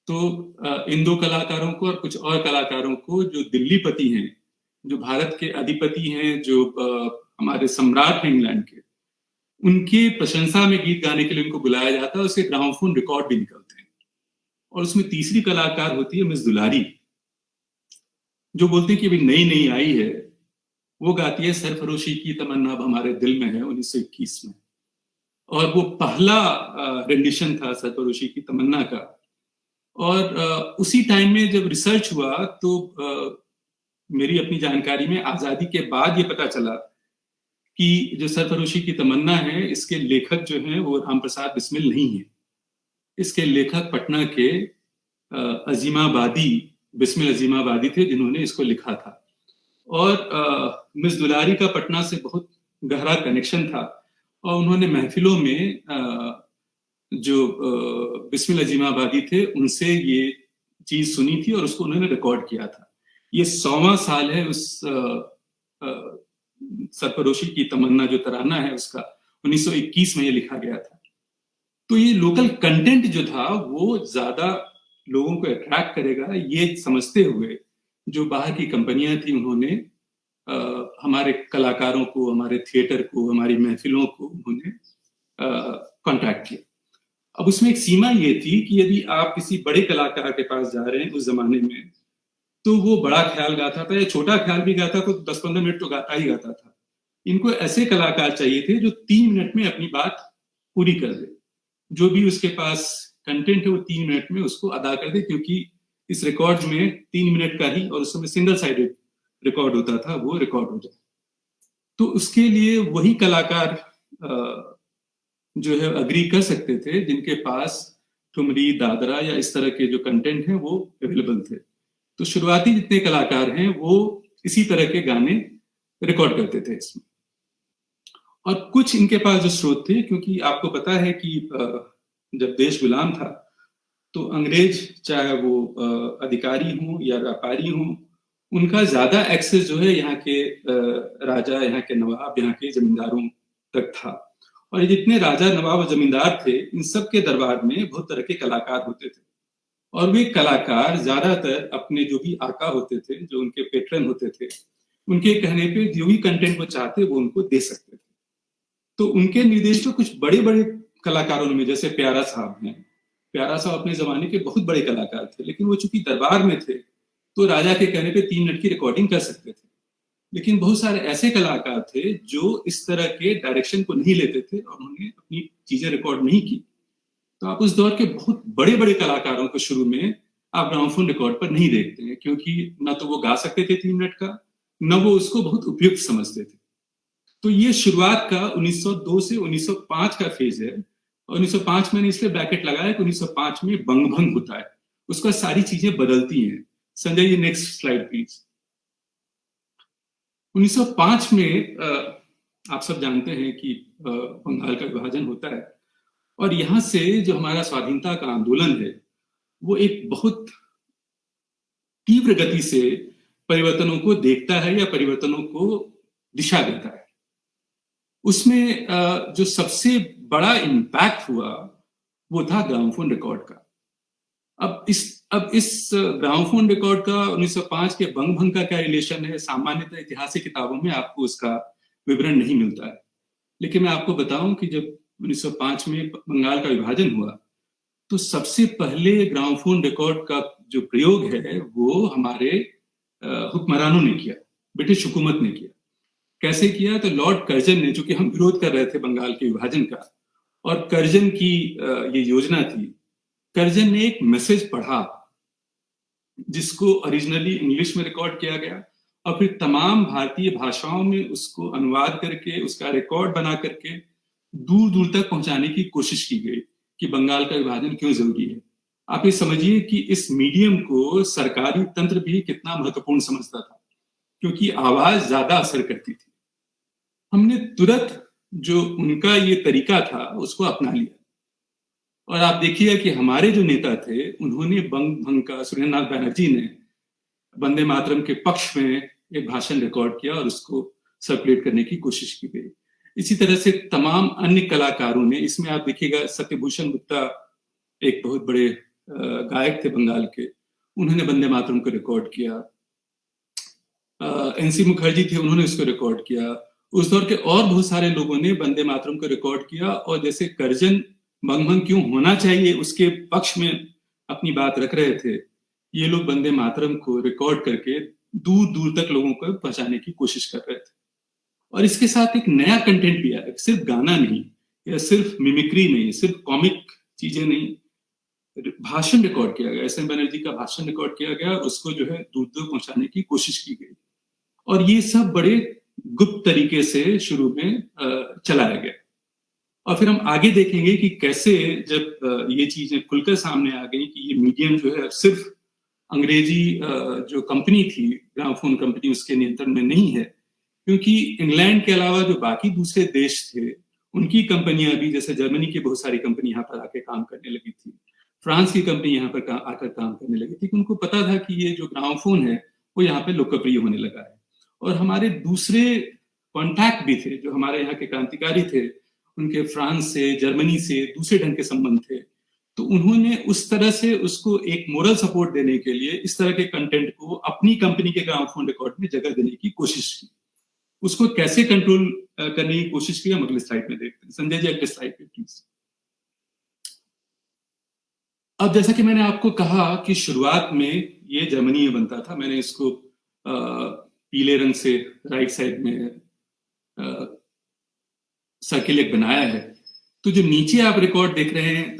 तो इन 2 कलाकारों को और कुछ और कलाकारों को, जो दिल्लीपति हैं, जो भारत के अधिपति हैं, जो हमारे सम्राट हैं इंग्लैंड के, उनकी प्रशंसा में गीत गाने के लिए उनको बुलाया जाता है। उसके ग्रामोफोन रिकॉर्ड भी निकलते हैं। और उसमें तीसरी कलाकार होती है मिस दुलारी, जो बोलते हैं कि अभी नई नई आई है। वो गाती है सरफरोशी की तमन्ना अब हमारे दिल में है 1921 में। और वो पहला रेंडिशन था सरफरोशी की तमन्ना का। और उसी टाइम में जब रिसर्च हुआ तो मेरी अपनी जानकारी में आजादी के बाद ये पता चला कि जो सरफरोशी की तमन्ना है, इसके लेखक जो हैं वो राम प्रसाद बिस्मिल नहीं है। इसके लेखक पटना के अजीमाबादी, बिस्मिल अजीमाबादी थे, जिन्होंने इसको लिखा था। और मिस दुलारी का पटना से बहुत गहरा कनेक्शन था और उन्होंने महफिलों में जो बिस्मिल अजीमाबादी थे उनसे ये चीज सुनी थी और उसको उन्होंने रिकॉर्ड किया था। ये 100वां साल है उस सरफरोशी की तमन्ना जो तराना है उसका, 1921 में ये लिखा गया था। तो ये लोकल कंटेंट जो था वो ज्यादा लोगों को अट्रैक्ट करेगा, ये समझते हुए जो बाहर की कंपनियां थी उन्होंने हमारे कलाकारों को, हमारे थिएटर को, हमारी महफिलों को उन्होंने कॉन्टैक्ट किया। अब उसमें एक सीमा ये थी कि यदि आप किसी बड़े कलाकार के पास जा रहे हैं उस जमाने में, तो वो बड़ा ख्याल गाता था या छोटा ख्याल भी गाता तो 10-15 मिनट तो गाता ही गाता था। इनको ऐसे कलाकार चाहिए थे जो 3 मिनट में अपनी बात पूरी कर दे, जो भी उसके पास कंटेंट है वो 3 मिनट में उसको अदा कर दे, क्योंकि इस रिकॉर्ड में 3 मिनट का ही, और उस समय सिंगल साइडेड रिकॉर्ड होता था, वो रिकॉर्ड हो जाए। तो उसके लिए वही कलाकार जो है अग्री कर सकते थे जिनके पास ठुमरी, दादरा या इस तरह के जो कंटेंट हैं वो अवेलेबल थे। तो शुरुआती जितने कलाकार हैं वो इसी तरह के गाने रिकॉर्ड करते थे इसमें। और कुछ इनके पास जो स्रोत थे, क्योंकि आपको पता है कि जब देश गुलाम था तो अंग्रेज, चाहे वो अधिकारी हों या व्यापारी हों, उनका ज्यादा एक्सेस जो है यहाँ के राजा, यहाँ के नवाब, यहाँ के जमींदारों तक था। और जितने राजा, नवाब और जमींदार थे, इन सब के दरबार में बहुत तरह के कलाकार होते थे। और वे कलाकार ज्यादातर अपने जो भी आका होते थे, जो उनके पेट्रन होते थे, उनके कहने पे जो भी कंटेंट वो चाहते वो उनको दे सकते थे। तो उनके निर्देश तो कुछ बड़े बड़े कलाकारों में, जैसे प्यारा साहब हैं। प्यारा साहब अपने जमाने के बहुत बड़े कलाकार थे, लेकिन वो चूंकि दरबार में थे तो राजा के कहने पे 3 मिनट की रिकॉर्डिंग कर सकते थे। लेकिन बहुत सारे ऐसे कलाकार थे जो इस तरह के डायरेक्शन को नहीं लेते थे और उन्होंने अपनी चीजें रिकॉर्ड नहीं की। तो आप उस दौर के बहुत बड़े बड़े कलाकारों को शुरू में आप ग्रामोफोन रिकॉर्ड पर नहीं देखते हैं, क्योंकि न तो वो गा सकते थे 3 मिनट का, न वो उसको बहुत उपयुक्त समझते थे। तो ये शुरुआत का 1902 से 1905 का फेज है। 1905 मैंने इसलिए ब्रैकेट लगाया कि 1905 में बंग भंग होता है, उसका सारी चीजें बदलती हैं। Sanjay ji next slide please. 1905 में आप सब जानते हैं कि बंगाल का विभाजन होता है और यहां से जो हमारा स्वाधीनता का आंदोलन है वो एक बहुत तीव्र गति से परिवर्तनों को देखता है या परिवर्तनों को दिशा देता है। उसमें जो सबसे बड़ा इम्पैक्ट हुआ वो था ग्रामोफोन रिकॉर्ड का। अब इस ग्रामोफोन रिकॉर्ड का 1905 के बंग भंग का क्या रिलेशन है, सामान्यतः ऐतिहासिक किताबों में आपको उसका विवरण नहीं मिलता है, लेकिन मैं आपको बताऊं कि जब 1905 में बंगाल का विभाजन हुआ तो सबसे पहले ग्रामोफोन रिकॉर्ड का जो प्रयोग है वो हमारे हुक्मरानों ने किया, ब्रिटिश हुकूमत ने किया। कैसे किया? तो लॉर्ड कर्जन ने, चूंकि हम विरोध कर रहे थे बंगाल के विभाजन का और कर्जन की ये योजना थी, कर्जन ने एक मैसेज पढ़ा जिसको ओरिजिनली इंग्लिश में रिकॉर्ड किया गया और फिर तमाम भारतीय भाषाओं में उसको अनुवाद करके उसका रिकॉर्ड बना करके दूर दूर तक पहुंचाने की कोशिश की गई कि बंगाल का विभाजन क्यों जरूरी है। आप ये समझिए कि इस मीडियम को सरकारी तंत्र भी कितना महत्वपूर्ण समझता था, क्योंकि आवाज ज्यादा असर करती थी। हमने तुरंत जो उनका ये तरीका था उसको अपना लिया और आप देखिए कि हमारे जो नेता थे उन्होंने बंग भंग का, सुरेंद्रनाथ बैनर्जी ने वंदे मातरम के पक्ष में एक भाषण रिकॉर्ड किया और उसको सर्कुलेट करने की कोशिश की गई। इसी तरह से तमाम अन्य कलाकारों ने, इसमें आप देखिएगा सत्यभूषण गुप्ता एक बहुत बड़े गायक थे बंगाल के, उन्होंने वंदे मातरम को रिकॉर्ड किया। एनसी मुखर्जी थे, उन्होंने उसको रिकॉर्ड किया। उस दौर के और बहुत सारे लोगों ने वंदे मातरम को रिकॉर्ड किया और जैसे कर्जन बंग भंग क्यों होना चाहिए उसके पक्ष में अपनी बात रख रहे थे, ये लोग वंदे मातरम को रिकॉर्ड करके दूर दूर तक लोगों को पहुंचाने की कोशिश कर रहे थे। और इसके साथ एक नया कंटेंट भी आया, सिर्फ गाना नहीं या सिर्फ मिमिक्री नहीं, सिर्फ कॉमिक चीजें नहीं, भाषण रिकॉर्ड किया गया। एस.एन. बनर्जी का भाषण रिकॉर्ड किया गया, उसको जो है दूर दूर पहुंचाने की कोशिश की गई और ये सब बड़े गुप्त तरीके से शुरू में चलाया गया। और फिर हम आगे देखेंगे कि कैसे जब ये चीजें खुलकर सामने आ गई कि ये मीडियम जो है सिर्फ अंग्रेजी जो कंपनी थी, ग्रामोफोन कंपनी, उसके नियंत्रण में नहीं है, क्योंकि इंग्लैंड के अलावा जो बाकी दूसरे देश थे उनकी कंपनियां भी, जैसे जर्मनी की बहुत सारी कंपनी यहाँ पर आके काम करने लगी थी, फ्रांस की कंपनी यहाँ पर आकर काम करने लगी थी, उनको पता था कि ये जो ग्रामोफोन है वो यहाँ पे लोकप्रिय होने लगा है। और हमारे दूसरे कॉन्टैक्ट भी थे, जो हमारे यहाँ के क्रांतिकारी थे, उनके फ्रांस से, जर्मनी से दूसरे ढंग के संबंध थे, तो उन्होंने उस तरह से उसको एक मोरल सपोर्ट देने के लिए इस तरह के कंटेंट को अपनी कंपनी के ग्रामोफोन रिकॉर्ड में जगह देने की कोशिश की। उसको कैसे कंट्रोल करने की कोशिश की हम अगले स्लाइड में देखते हैं। संजय जी अगले स्लाइड पे प्लीज। अब जैसा कि मैंने आपको कहा कि शुरुआत में ये जर्मनी में बनता था, मैंने इसको पीले रंग से राइट साइड में सर्किल एक बनाया है। तो जो नीचे आप रिकॉर्ड देख रहे हैं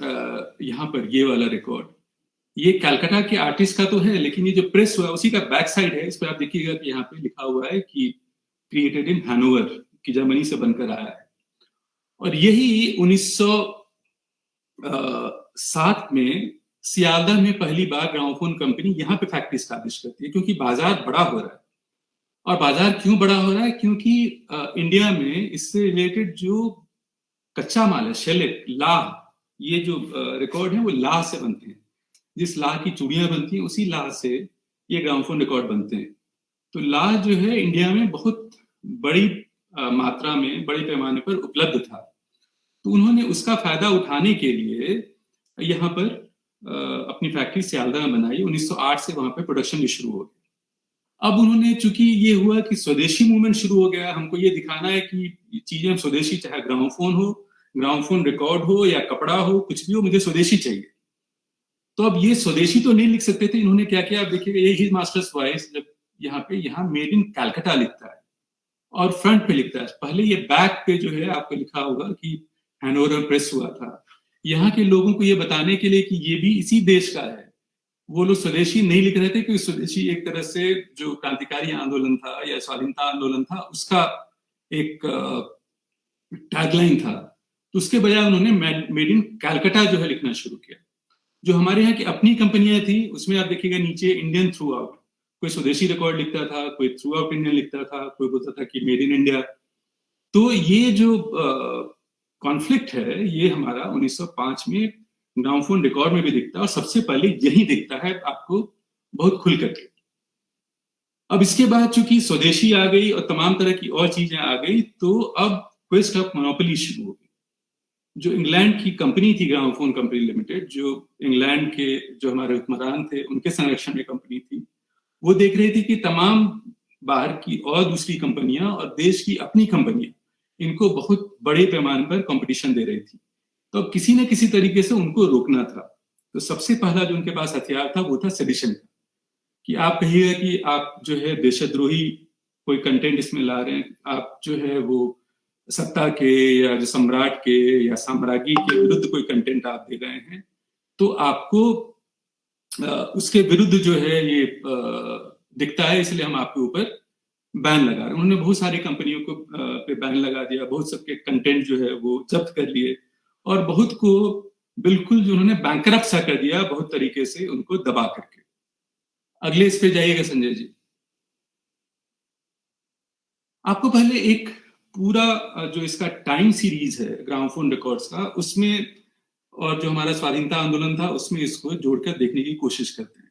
यहाँ पर, ये वाला रिकॉर्ड, ये कलकत्ता के आर्टिस्ट का तो है, लेकिन ये जो प्रेस हुआ उसी का बैक साइड है। इस पर आप देखिएगा कि यहाँ पे लिखा हुआ है कि क्रिएटेड इन हैनोवर, की जर्मनी से बनकर आया है। और यही 1907 में सियालदह में पहली बार ग्रामोफोन कंपनी यहाँ पे फैक्ट्री स्टैब्लिश करती है, क्योंकि बाजार बड़ा हो रहा है। और बाजार क्यों बड़ा हो रहा है? क्योंकि इंडिया में इससे रिलेटेड जो कच्चा माल है, शेलेट, लाह, ये जो रिकॉर्ड है वो लाह से बनते हैं। जिस लाह की चूड़ियां बनती हैं उसी लाह से ये ग्रामोफोन रिकॉर्ड बनते हैं। तो लाह जो है इंडिया में बहुत बड़ी मात्रा में, बड़े पैमाने पर उपलब्ध था। तो उन्होंने उसका फायदा उठाने के लिए यहाँ पर अपनी फैक्ट्री सियालदह में बनाई। 1908 से वहां पे प्रोडक्शन भी शुरू हो गया। अब उन्होंने, चूंकि ये हुआ कि स्वदेशी मूवमेंट शुरू हो गया, हमको ये दिखाना है कि चीजें हम स्वदेशी, चाहे ग्रामोफोन हो, ग्रामोफोन रिकॉर्ड हो या कपड़ा हो, कुछ भी हो, मुझे स्वदेशी चाहिए। तो अब ये स्वदेशी तो नहीं लिख सकते थे, इन्होंने क्या किया, आप देखिएगा, ये ही मास्टर्स वॉइस, जब यहाँ मेड इन कलकत्ता लिखता है और फ्रंट पे लिखता है, पहले ये बैक पे जो है आपको लिखा होगा कि हैनोवर में प्रेस हुआ था। यहाँ के लोगों को ये बताने के लिए कि ये भी इसी देश का है। वो लोग स्वदेशी नहीं लिख रहे थे, क्योंकि स्वदेशी एक तरह से जो क्रांतिकारी आंदोलन था या स्वाधीनता आंदोलन था, उसका एक टैगलाइन था, तो उसके बजाय उन्होंने मेड इन कैलकाटा जो है लिखना शुरू किया। जो हमारे यहाँ की अपनी कंपनियां थी उसमें आप देखिएगा नीचे इंडियन थ्रू आउट, कोई स्वदेशी रिकॉर्ड लिखता था, कोई थ्रू आउट इंडियन लिखता था, कोई बोलता था कि मेड इन इंडिया। तो ये जो कॉन्फ्लिक्ट है ये हमारा 1905 में ग्रामोफोन रिकॉर्ड में भी दिखता है, और सबसे पहले यही दिखता है आपको बहुत खुल करके। अब इसके बाद चूंकि स्वदेशी आ गई और तमाम तरह की और चीजें आ गई, तो अब क्वेस्ट ऑफ मोनोपोली शुरू हो गई। जो इंग्लैंड की कंपनी थी ग्रामोफोन कंपनी लिमिटेड, जो इंग्लैंड के जो हमारे हुक्मरान थे उनके संरक्षण में कंपनी थी, वो देख रही थी कि तमाम बाहर की और दूसरी कंपनियां और देश की अपनी कंपनियां इनको बहुत बड़े पैमाने पर कंपटीशन दे रही थी। तो अब किसी न किसी तरीके से उनको रोकना था। तो सबसे पहला जो उनके पास हथियार था वो था सेडिशन का, कि आप कहिएगा कि आप जो है देशद्रोही कोई कंटेंट इसमें ला रहे हैं, आप जो है वो सत्ता के या जो सम्राट के या साम्राज्ञी के विरुद्ध कोई कंटेंट आप दे रहे हैं, तो आपको उसके विरुद्ध जो है ये दिखता है, इसलिए हम आपके ऊपर बैन लगा रहे हैं। उन्होंने बहुत सारी कंपनियों को पे बैन लगा दिया, बहुत सबके कंटेंट जो है वो जब्त कर लिए, और बहुत को बिल्कुल जो उन्होंने बैंकरप्ट सा कर दिया बहुत तरीके से उनको दबा करके। अगले इस पे जाइएगा संजय जी। आपको पहले एक पूरा जो इसका टाइम सीरीज है ग्रामोफोन रिकॉर्ड्स का, उसमें और जो हमारा स्वाधीनता आंदोलन था उसमें इसको जोड़कर देखने की कोशिश करते हैं।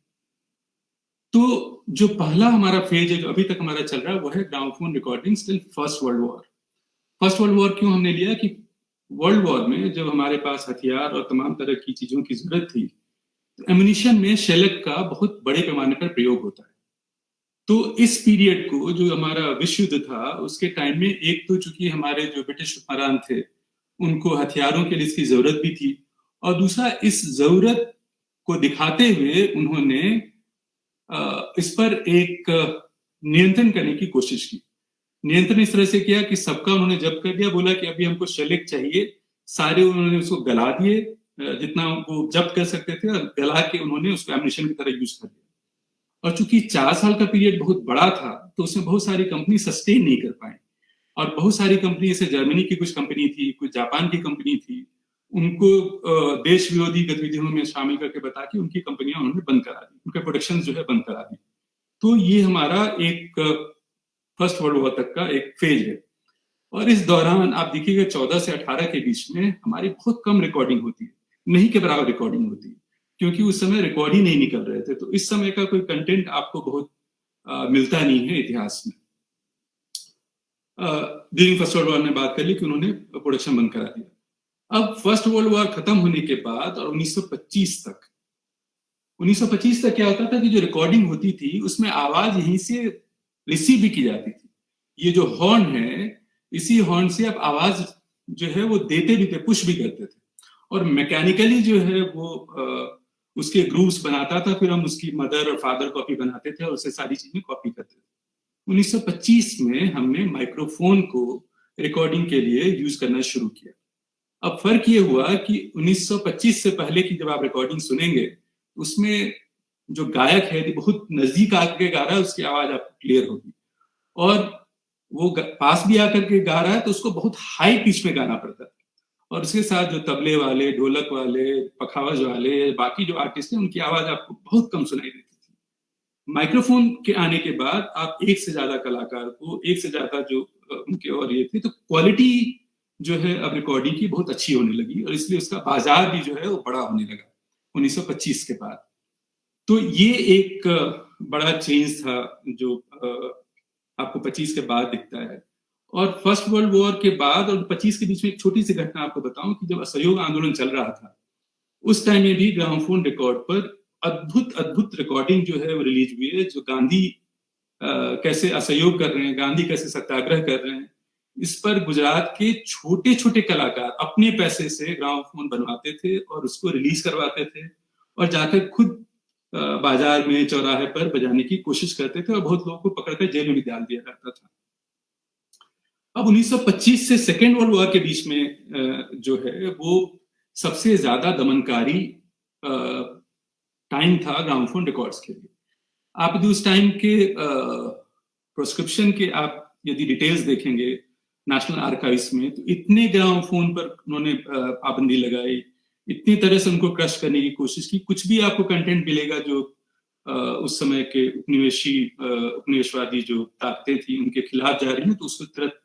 तो जो पहला हमारा फेज है जो अभी तक हमारा चल रहा है वो है gramophone recordings till first world war. First world war क्यों हमने लिया कि वर्ल्ड वॉर में जब हमारे पास हथियार और तमाम तरह की चीजों की जरूरत थी, तो एम्युनिशन में शेलक का बहुत बड़े पैमाने पर प्रयोग होता है। तो इस पीरियड को जो हमारा विश्व युद्ध था उसके टाइम में, एक तो चूंकि हमारे जो ब्रिटिश हुक्मरान थे उनको हथियारों के लिए इसकी जरूरत भी थी, और दूसरा इस जरूरत को दिखाते हुए उन्होंने इस पर एक नियंत्रण करने की कोशिश की। नियंत्रण इस तरह से किया कि सबका उन्होंने जब्त कर दिया, बोला कि अभी हमको शेलिक चाहिए, सारे उन्होंने उसको गला दिए जितना वो जब्त कर सकते थे, और गला के उन्होंने उसको एम्युनिशन की तरह यूज कर दिया। और चूंकि 4 साल का पीरियड बहुत बड़ा था तो उसमें बहुत सारी कंपनी सस्टेन नहीं कर पाए, और बहुत सारी कंपनी जैसे जर्मनी की कुछ कंपनी थी, कुछ जापान की कंपनी थी, उनको देश विरोधी गतिविधियों में शामिल करके बता के उनकी कंपनियां उन्होंने बंद करा दी, उनके प्रोडक्शन जो है बंद करा दी। तो ये हमारा एक फर्स्ट वर्ल्ड वॉर तक का एक फेज है। और इस दौरान आप देखिएगा 14 से 18 के बीच में हमारी बहुत कम रिकॉर्डिंग होती है, नहीं के बराबर रिकॉर्डिंग होती है, क्योंकि उस समय रिकॉर्ड ही नहीं निकल रहे थे। तो इस समय का कोई कंटेंट आपको बहुत मिलता नहीं है इतिहास में। ड्यूरिंग फर्स्ट वर्ल्ड वॉर में बात कर ली कि उन्होंने प्रोडक्शन बंद करा दिया। अब फर्स्ट वर्ल्ड वॉर खत्म होने के बाद और 1925 तक क्या होता था कि जो रिकॉर्डिंग होती थी उसमें आवाज यहीं से रिसीव भी की जाती थी। ये जो हॉर्न है, इसी हॉर्न से आप आवाज जो है वो देते भी थे, पुश भी करते थे, और मैकेनिकली जो है वो उसके ग्रूव्स बनाता था, फिर हम उसकी मदर और फादर कॉपी बनाते थे और उससे सारी चीजें कॉपी करते थे। 1925 में हमने माइक्रोफोन को रिकॉर्डिंग के लिए यूज करना शुरू किया। अब फर्क ये हुआ कि 1925 से पहले की जब आप रिकॉर्डिंग सुनेंगे उसमें जो गायक है बहुत नजदीक आकर गा रहा है, उसकी आवाज आपको क्लियर होगी, और वो पास भी आकर के गा रहा है तो उसको बहुत हाई पिच में गाना पड़ता था, और उसके साथ जो तबले वाले, ढोलक वाले, पखावज वाले, बाकी जो आर्टिस्ट हैं उनकी आवाज आपको बहुत कम सुनाई देती थी। माइक्रोफोन के आने के बाद आप एक से ज्यादा कलाकार को, एक से ज्यादा जो उनके और ये थे, तो क्वालिटी जो है अब रिकॉर्डिंग की बहुत अच्छी होने लगी, और इसलिए उसका बाजार भी जो है वो बड़ा होने लगा 1925 के बाद। तो ये एक बड़ा चेंज था जो आपको 25 के बाद दिखता है। और फर्स्ट वर्ल्ड वॉर के बाद और 25 के बीच में एक छोटी सी घटना आपको बताऊं कि जब असहयोग आंदोलन चल रहा था उस टाइम में भी ग्रामोफोन रिकॉर्ड पर अद्भुत रिकॉर्डिंग जो है वो रिलीज हुई है, जो गांधी कैसे असहयोग कर रहे हैं, गांधी कैसे सत्याग्रह कर रहे हैं, इस पर गुजरात के छोटे छोटे कलाकार अपने पैसे से ग्रामोफोन बनवाते थे और उसको रिलीज करवाते थे, और जाकर खुद बाजार में, चौराहे पर बजाने की कोशिश करते थे, और बहुत लोगों को पकड़कर जेल में भी डाल दिया जाता था। अब 1925 से सेकेंड वर्ल्ड वॉर के बीच में जो है वो सबसे ज्यादा दमनकारी टाइम था ग्रामोफोन रिकॉर्ड्स के लिए। आप यदि उस टाइम के प्रोस्क्रिप्शन के आप यदि डिटेल्स देखेंगे नेशनल आर्काइव्स में, तो इतने ग्रामोफोन पर उन्होंने पाबंदी लगाई, इतनी तरह से उनको क्रश करने की कोशिश की। कुछ भी आपको कंटेंट मिलेगा जो उस समय के उपनिवेशवादी जो ताकतें थी उनके खिलाफ जा रही हैं, तो उसको तुरंत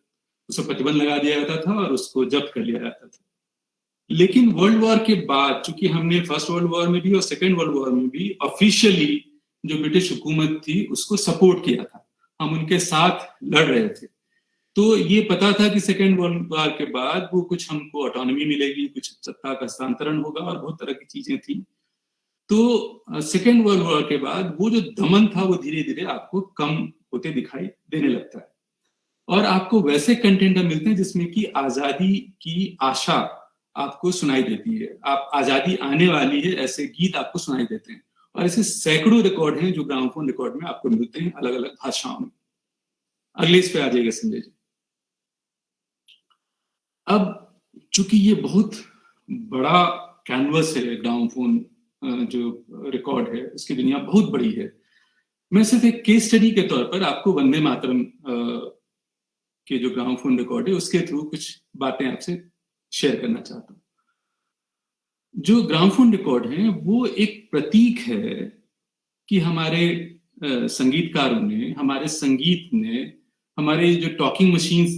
उस पर प्रतिबंध लगा दिया जाता था और उसको जब्त कर लिया जाता था। लेकिन वर्ल्ड वॉर के बाद, चूंकि हमने फर्स्ट वर्ल्ड वॉर में भी और सेकेंड वर्ल्ड वॉर में भी ऑफिशियली जो ब्रिटिश हुकूमत थी उसको सपोर्ट किया था, हम उनके साथ लड़ रहे थे। तो ये पता था कि सेकेंड वर्ल्ड वॉर के बाद वो कुछ हमको ऑटोनॉमी मिलेगी, कुछ सत्ता का हस्तांतरण होगा और बहुत तरह की चीजें थी। तो सेकेंड वर्ल्ड वॉर के बाद वो जो दमन था वो धीरे धीरे आपको कम होते दिखाई देने लगता है, और आपको वैसे कंटेंट मिलते हैं जिसमें कि आजादी की आशा आपको सुनाई देती है, आप आजादी आने वाली है ऐसे गीत आपको सुनाई देते हैं। और ऐसे सैकड़ों रिकॉर्ड हैं जो ग्रामोफोन रिकॉर्ड में आपको मिलते हैं अलग अलग भाषाओं में। अगले इस पे आ जाएगा संजय जी। अब चूंकि ये बहुत बड़ा कैनवस है ग्रामोफोन जो रिकॉर्ड है, उसकी दुनिया बहुत बड़ी है, मैं सिर्फ एक केस स्टडी के तौर पर आपको वंदे मातरम के जो ग्रामोफोन रिकॉर्ड है उसके थ्रू कुछ बातें आपसे शेयर करना चाहता हूं। जो ग्रामोफोन रिकॉर्ड है वो एक प्रतीक है कि हमारे संगीतकारों ने, हमारे संगीत ने, हमारे जो टॉकिंग मशीन्स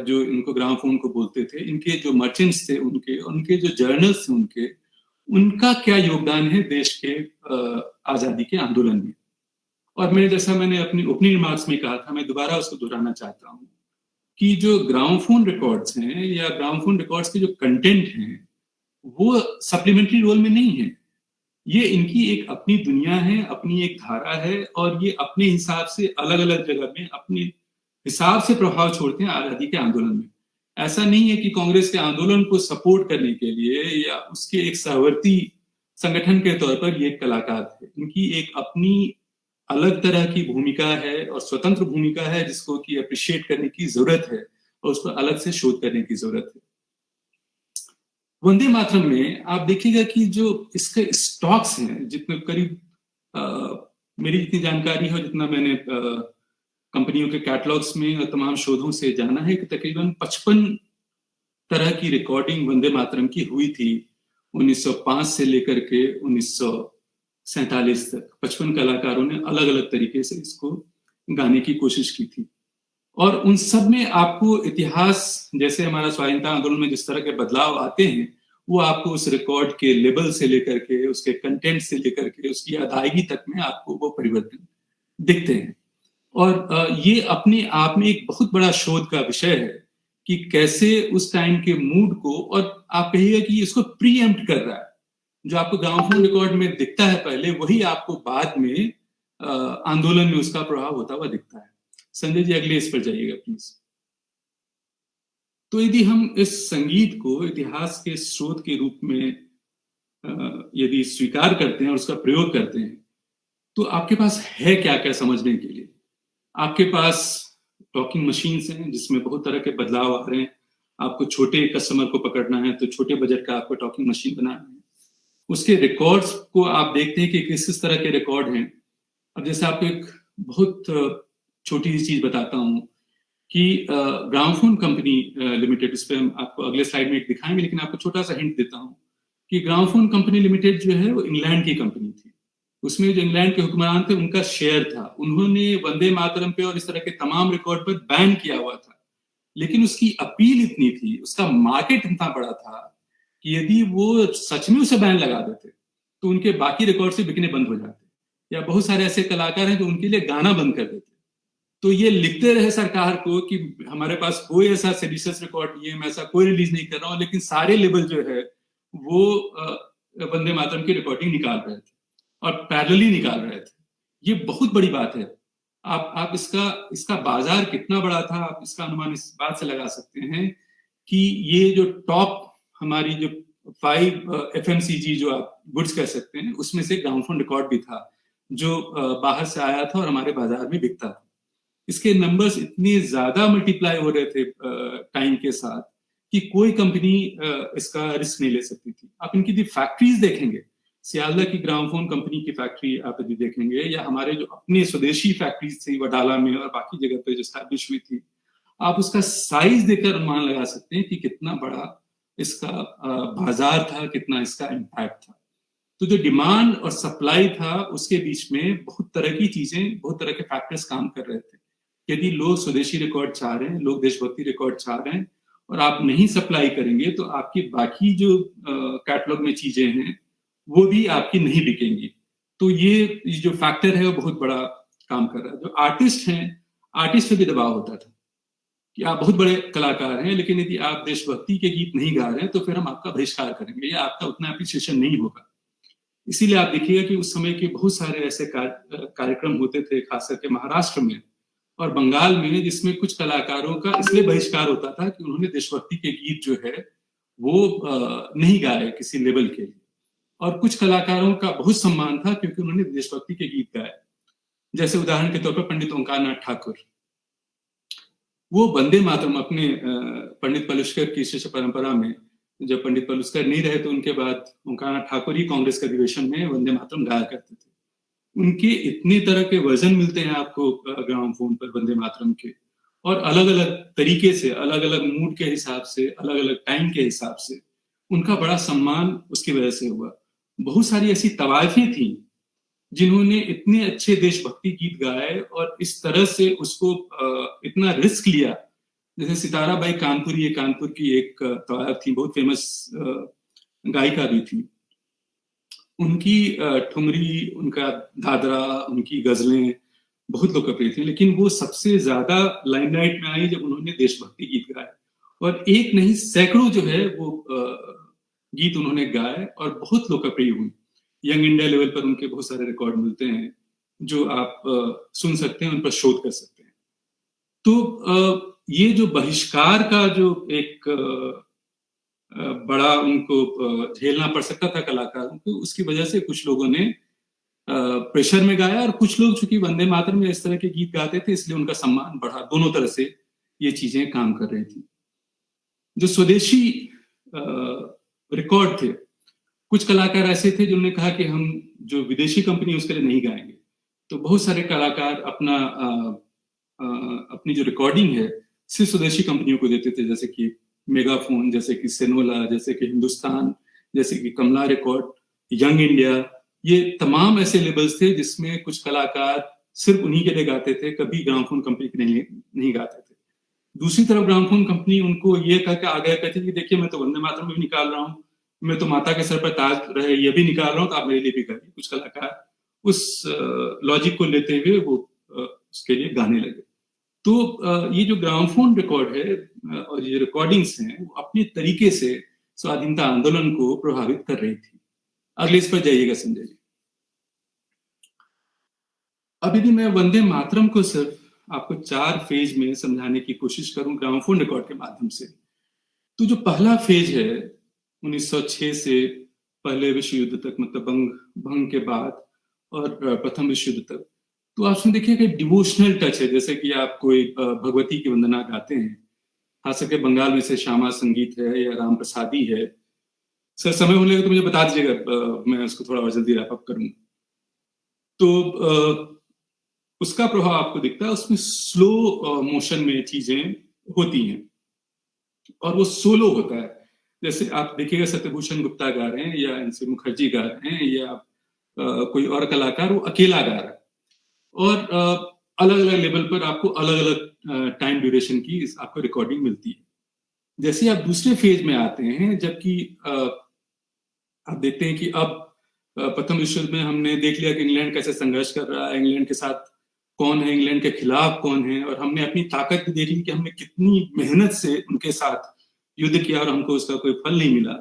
जो इनको ग्रामोफोन को बोलते थे, इनके जो मर्चेंट्स थे, उनके जो जर्नल्स थे, उनका क्या योगदान है देश के आजादी के आंदोलन में। और मैंने अपनी ओपनिंग रिमार्क्स में कहा था, मैं दोबारा उसको दोहराना चाहता हूँ कि जो ग्रामोफोन रिकॉर्ड्स हैं या ग्रामोफोन रिकॉर्ड्स के जो कंटेंट हैं वो सप्लीमेंट्री रोल में नहीं है, ये इनकी एक अपनी दुनिया है, अपनी एक धारा है, और ये अपने हिसाब से अलग अलग जगह में अपने हिसाब से प्रभाव छोड़ते हैं आजादी के आंदोलन में। ऐसा नहीं है कि कांग्रेस के आंदोलन को सपोर्ट करने के लिए या उसके एक सहवर्ती संगठन के तौर पर ये कलाकार थे, इनकी एक अपनी अलग तरह की भूमिका है और स्वतंत्र भूमिका है जिसको कि अप्रिशिएट करने की जरूरत है और उस पर अलग से शोध करने की जरूरत है। वंदे मातरम में आप देखिएगा कि जो इसके स्टॉक्स हैं, जितने करीब मेरी जितनी जानकारी है, जितना मैंने कंपनियों के कैटलॉग्स में और तमाम शोधों से जाना है कि तकरीबन 55 तरह की रिकॉर्डिंग वंदे मातरम की हुई थी 1905 से लेकर के 1947 तक। 55 कलाकारों ने अलग अलग तरीके से इसको गाने की कोशिश की थी, और उन सब में आपको इतिहास, जैसे हमारा स्वाधीनता आंदोलन में जिस तरह के बदलाव आते हैं, वो आपको उस रिकॉर्ड के लेवल से लेकर के, उसके कंटेंट से लेकर के, उसकी अदायगी तक में आपको वो परिवर्तन दिखते हैं। और ये अपने आप में एक बहुत बड़ा शोध का विषय है कि कैसे उस टाइम के मूड को, और आप कहिएगा कि इसको प्रीएम्प्ट कर रहा है, जो आपको ग्रामोफोन रिकॉर्ड में दिखता है पहले, वही आपको बाद में आंदोलन में उसका प्रभाव होता हुआ दिखता है। संजय जी अगले इस पर जाइएगा प्लीज। तो यदि हम इस संगीत को इतिहास के स्रोत के रूप में यदि स्वीकार करते हैं और उसका प्रयोग करते हैं, तो आपके पास है क्या क्या समझने के लिए। आपके पास टॉकिंग मशीन्स हैं जिसमें बहुत तरह के बदलाव आ रहे हैं। आपको छोटे कस्टमर को पकड़ना है तो छोटे बजट का आपको टॉकिंग मशीन बनाना है। उसके रिकॉर्ड्स को आप देखते हैं कि किस तरह के रिकॉर्ड हैं। अब जैसे आपको एक बहुत छोटी सी चीज बताता हूँ कि ग्रामोफोन कंपनी लिमिटेड, इस पर हम आपको अगले स्लाइड में एक दिखाएंगे, लेकिन आपको छोटा सा हिंट देता हूँ कि ग्रामोफोन कंपनी लिमिटेड जो है वो इंग्लैंड की कंपनी थी। उसमें जो इंग्लैंड के हुक्मरान थे उनका शेयर था। उन्होंने वंदे मातरम पे और इस तरह के तमाम रिकॉर्ड पर बैन किया हुआ था, लेकिन उसकी अपील इतनी थी, उसका मार्केट इतना बड़ा था कि यदि वो सच में उसे बैन लगा देते तो उनके बाकी रिकॉर्ड से बिकने बंद हो जाते, या बहुत सारे ऐसे कलाकार हैं जो उनके लिए गाना बंद कर देते। तो ये लिखते रहे सरकार को कि हमारे पास कोई ऐसा सेडिशियस रिकॉर्ड नहीं है, मैं ऐसा कोई रिलीज नहीं कर रहा हूँ, लेकिन सारे लेबल जो है वो वंदे मातरम की रिकॉर्डिंग निकाल रहे थे और पैरेलली निकाल रहे थे। ये बहुत बड़ी बात है। आप इसका बाजार कितना बड़ा था, आप इसका अनुमान इस बात से लगा सकते हैं कि ये जो टॉप हमारी जो 5 FMCG जो आप गुड्स कह सकते हैं, उसमें से ग्रामोफोन रिकॉर्ड भी था जो बाहर से आया था और हमारे बाजार में बिकता था। इसके नंबर्स इतने ज्यादा मल्टीप्लाई हो रहे थे टाइम के साथ कि कोई कंपनी इसका रिस्क नहीं ले सकती थी। आप इनकी फैक्ट्रीज देखेंगे, सियालदा की ग्रामोफोन कंपनी की फैक्ट्री आप यदि देखेंगे, या हमारे जो अपने स्वदेशी फैक्ट्रीज थी वडाला में और बाकी जगह पे जो स्टैब्लिश हुई थी, आप उसका साइज देखकर अनुमान लगा सकते हैं कि कितना बड़ा इसका बाजार था, कितना इसका इम्पैक्ट था। तो जो डिमांड और सप्लाई था उसके बीच में बहुत तरह की चीजें, बहुत तरह के फैक्टर्स काम कर रहे थे। यदि लोग स्वदेशी रिकॉर्ड चाह रहे हैं, लोग देशभक्ति रिकॉर्ड चाह रहे हैं और आप नहीं सप्लाई करेंगे तो आपकी बाकी जो कैटलॉग में चीजें हैं वो भी आपकी नहीं बिकेंगी। तो ये जो फैक्टर है वो बहुत बड़ा काम कर रहा है। जो आर्टिस्ट हैं, आर्टिस्ट पे भी दबाव होता था कि आप बहुत बड़े कलाकार हैं लेकिन यदि आप देशभक्ति के गीत नहीं गा रहे हैं तो फिर हम आपका बहिष्कार करेंगे या आपका उतना अप्रिसिएशन नहीं होगा। इसीलिए आप देखिएगा कि उस समय के बहुत सारे ऐसे कार्यक्रम होते थे, खास करके महाराष्ट्र में और बंगाल में, जिसमें कुछ कलाकारों का इसलिए बहिष्कार होता था कि उन्होंने देशभक्ति के गीत जो है वो नहीं गाए किसी लेवल के लिए, और कुछ कलाकारों का बहुत सम्मान था क्योंकि उन्होंने देशभक्ति के गीत गाए। जैसे उदाहरण के तौर पर पंडित ओंकार नाथ ठाकुर, वो वंदे मातरम अपने पंडित पलुस्कर की शिष्य परंपरा में, जब पंडित पलुस्कर नहीं रहे तो उनके बाद ओंकार नाथ ठाकुर ही कांग्रेस के अधिवेशन में वंदे मातरम गाया करते थे। उनके इतने तरह के वर्जन मिलते हैं आपको ग्रामोफोन पर वंदे मातरम के, और अलग अलग तरीके से, अलग अलग मूड के हिसाब से, अलग अलग टाइम के हिसाब से उनका बड़ा सम्मान उसकी वजह से हुआ। बहुत सारी ऐसी तवायफें थी जिन्होंने इतने अच्छे देशभक्ति गीत गाए और इस तरह से उसको इतना रिस्क लिया। जैसे सितारा बाई कानपुरी, ये कानपुर की एक तवायफ थी, बहुत फेमस गायिका भी थी। उनकी ठुमरी, उनका दादरा, उनकी गजलें बहुत लोकप्रिय थी, लेकिन वो सबसे ज्यादा लाइमलाइट में आई जब उन्होंने देशभक्ति गीत गाए, और एक नहीं सैकड़ों जो है वो गीत उन्होंने गाए और बहुत लोकप्रिय हुई। यंग इंडिया लेवल पर उनके बहुत सारे रिकॉर्ड मिलते हैं जो आप सुन सकते हैं, उन पर शोध कर सकते हैं। तो ये जो बहिष्कार का जो एक बड़ा उनको झेलना पड़ सकता था कलाकारों को, उसकी वजह से कुछ लोगों ने प्रेशर में गाया, और कुछ लोग चूंकि वंदे मातरम में इस तरह के गीत गाते थे इसलिए उनका सम्मान बढ़ा। दोनों तरह से ये चीजें काम कर रही थी। जो स्वदेशी रिकॉर्ड थे, कुछ कलाकार ऐसे थे जिन्होंने कहा कि हम जो विदेशी कंपनी उसके लिए नहीं गाएंगे। तो बहुत सारे कलाकार अपनी जो रिकॉर्डिंग है सिर्फ स्वदेशी कंपनियों को देते थे, जैसे कि मेगाफोन, जैसे कि सेनोला, जैसे कि हिंदुस्तान, जैसे कि कमला रिकॉर्ड, यंग इंडिया, ये तमाम ऐसे लेबल्स थे जिसमें कुछ कलाकार सिर्फ उन्हीं के लिए गाते थे, कभी ग्रामोफोन कंपनी के लिए नहीं गाते थे। दूसरी तरफ ग्रामोफोन कंपनी उनको ये कहकर आगे कहती थी, देखिए मैं तो वंदे मातरम भी निकाल रहा हूँ, मैं तो माता के सर पर ताज रहे ये भी निकाल रहा हूँ, तो आप मेरे लिए भी करिए। कुछ कलाकार उस लॉजिक को लेते हुए वो उसके लिए गाने लगे। तो ये जो ग्रामोफोन रिकॉर्ड है और ये रिकॉर्डिंग्स हैं, वो अपने तरीके से स्वाधीनता आंदोलन को प्रभावित कर रही थी। अगले इस पर जाइएगा संजय जी। अब यदि मैं वंदे मातरम को सिर्फ आपको 4 फेज में समझाने की कोशिश करूं ग्रामोफोन रिकॉर्ड के माध्यम से, तो जो पहला फेज है 1906 से पहले विश्व युद्ध तक, मतलब भंग के बाद और प्रथम विश्व युद्ध तक, तो आप उसमें देखिए कि डिवोशनल टच है। जैसे कि आप कोई भगवती की वंदना गाते हैं, खास करके बंगाल में से श्यामा संगीत है या राम प्रसादी है। सर समय होने लगे तो मुझे बता दीजिएगा, मैं उसको थोड़ा और जल्दी रैप अप करूँ। तो उसका प्रभाव आपको दिखता है, उसमें स्लो मोशन में चीजें होती हैं और वो सोलो होता है। जैसे आप देखिएगा सत्यभूषण गुप्ता गा रहे हैं या एनसी मुखर्जी गा रहे हैं या कोई और कलाकार, वो अकेला गा रहा है, और अलग अलग लेवल पर आपको अलग अलग टाइम ड्यूरेशन की आपको रिकॉर्डिंग मिलती है। जैसे आप दूसरे फेज में आते हैं, जबकि आप देखते हैं कि अब प्रथम विश्व युद्ध में हमने देख लिया कि इंग्लैंड कैसे संघर्ष कर रहा है, इंग्लैंड के साथ कौन है, इंग्लैंड के खिलाफ कौन है, और हमने अपनी ताकत भी देख ली कि हमने कितनी मेहनत से उनके साथ युद्ध किया और हमको उसका कोई फल नहीं मिला।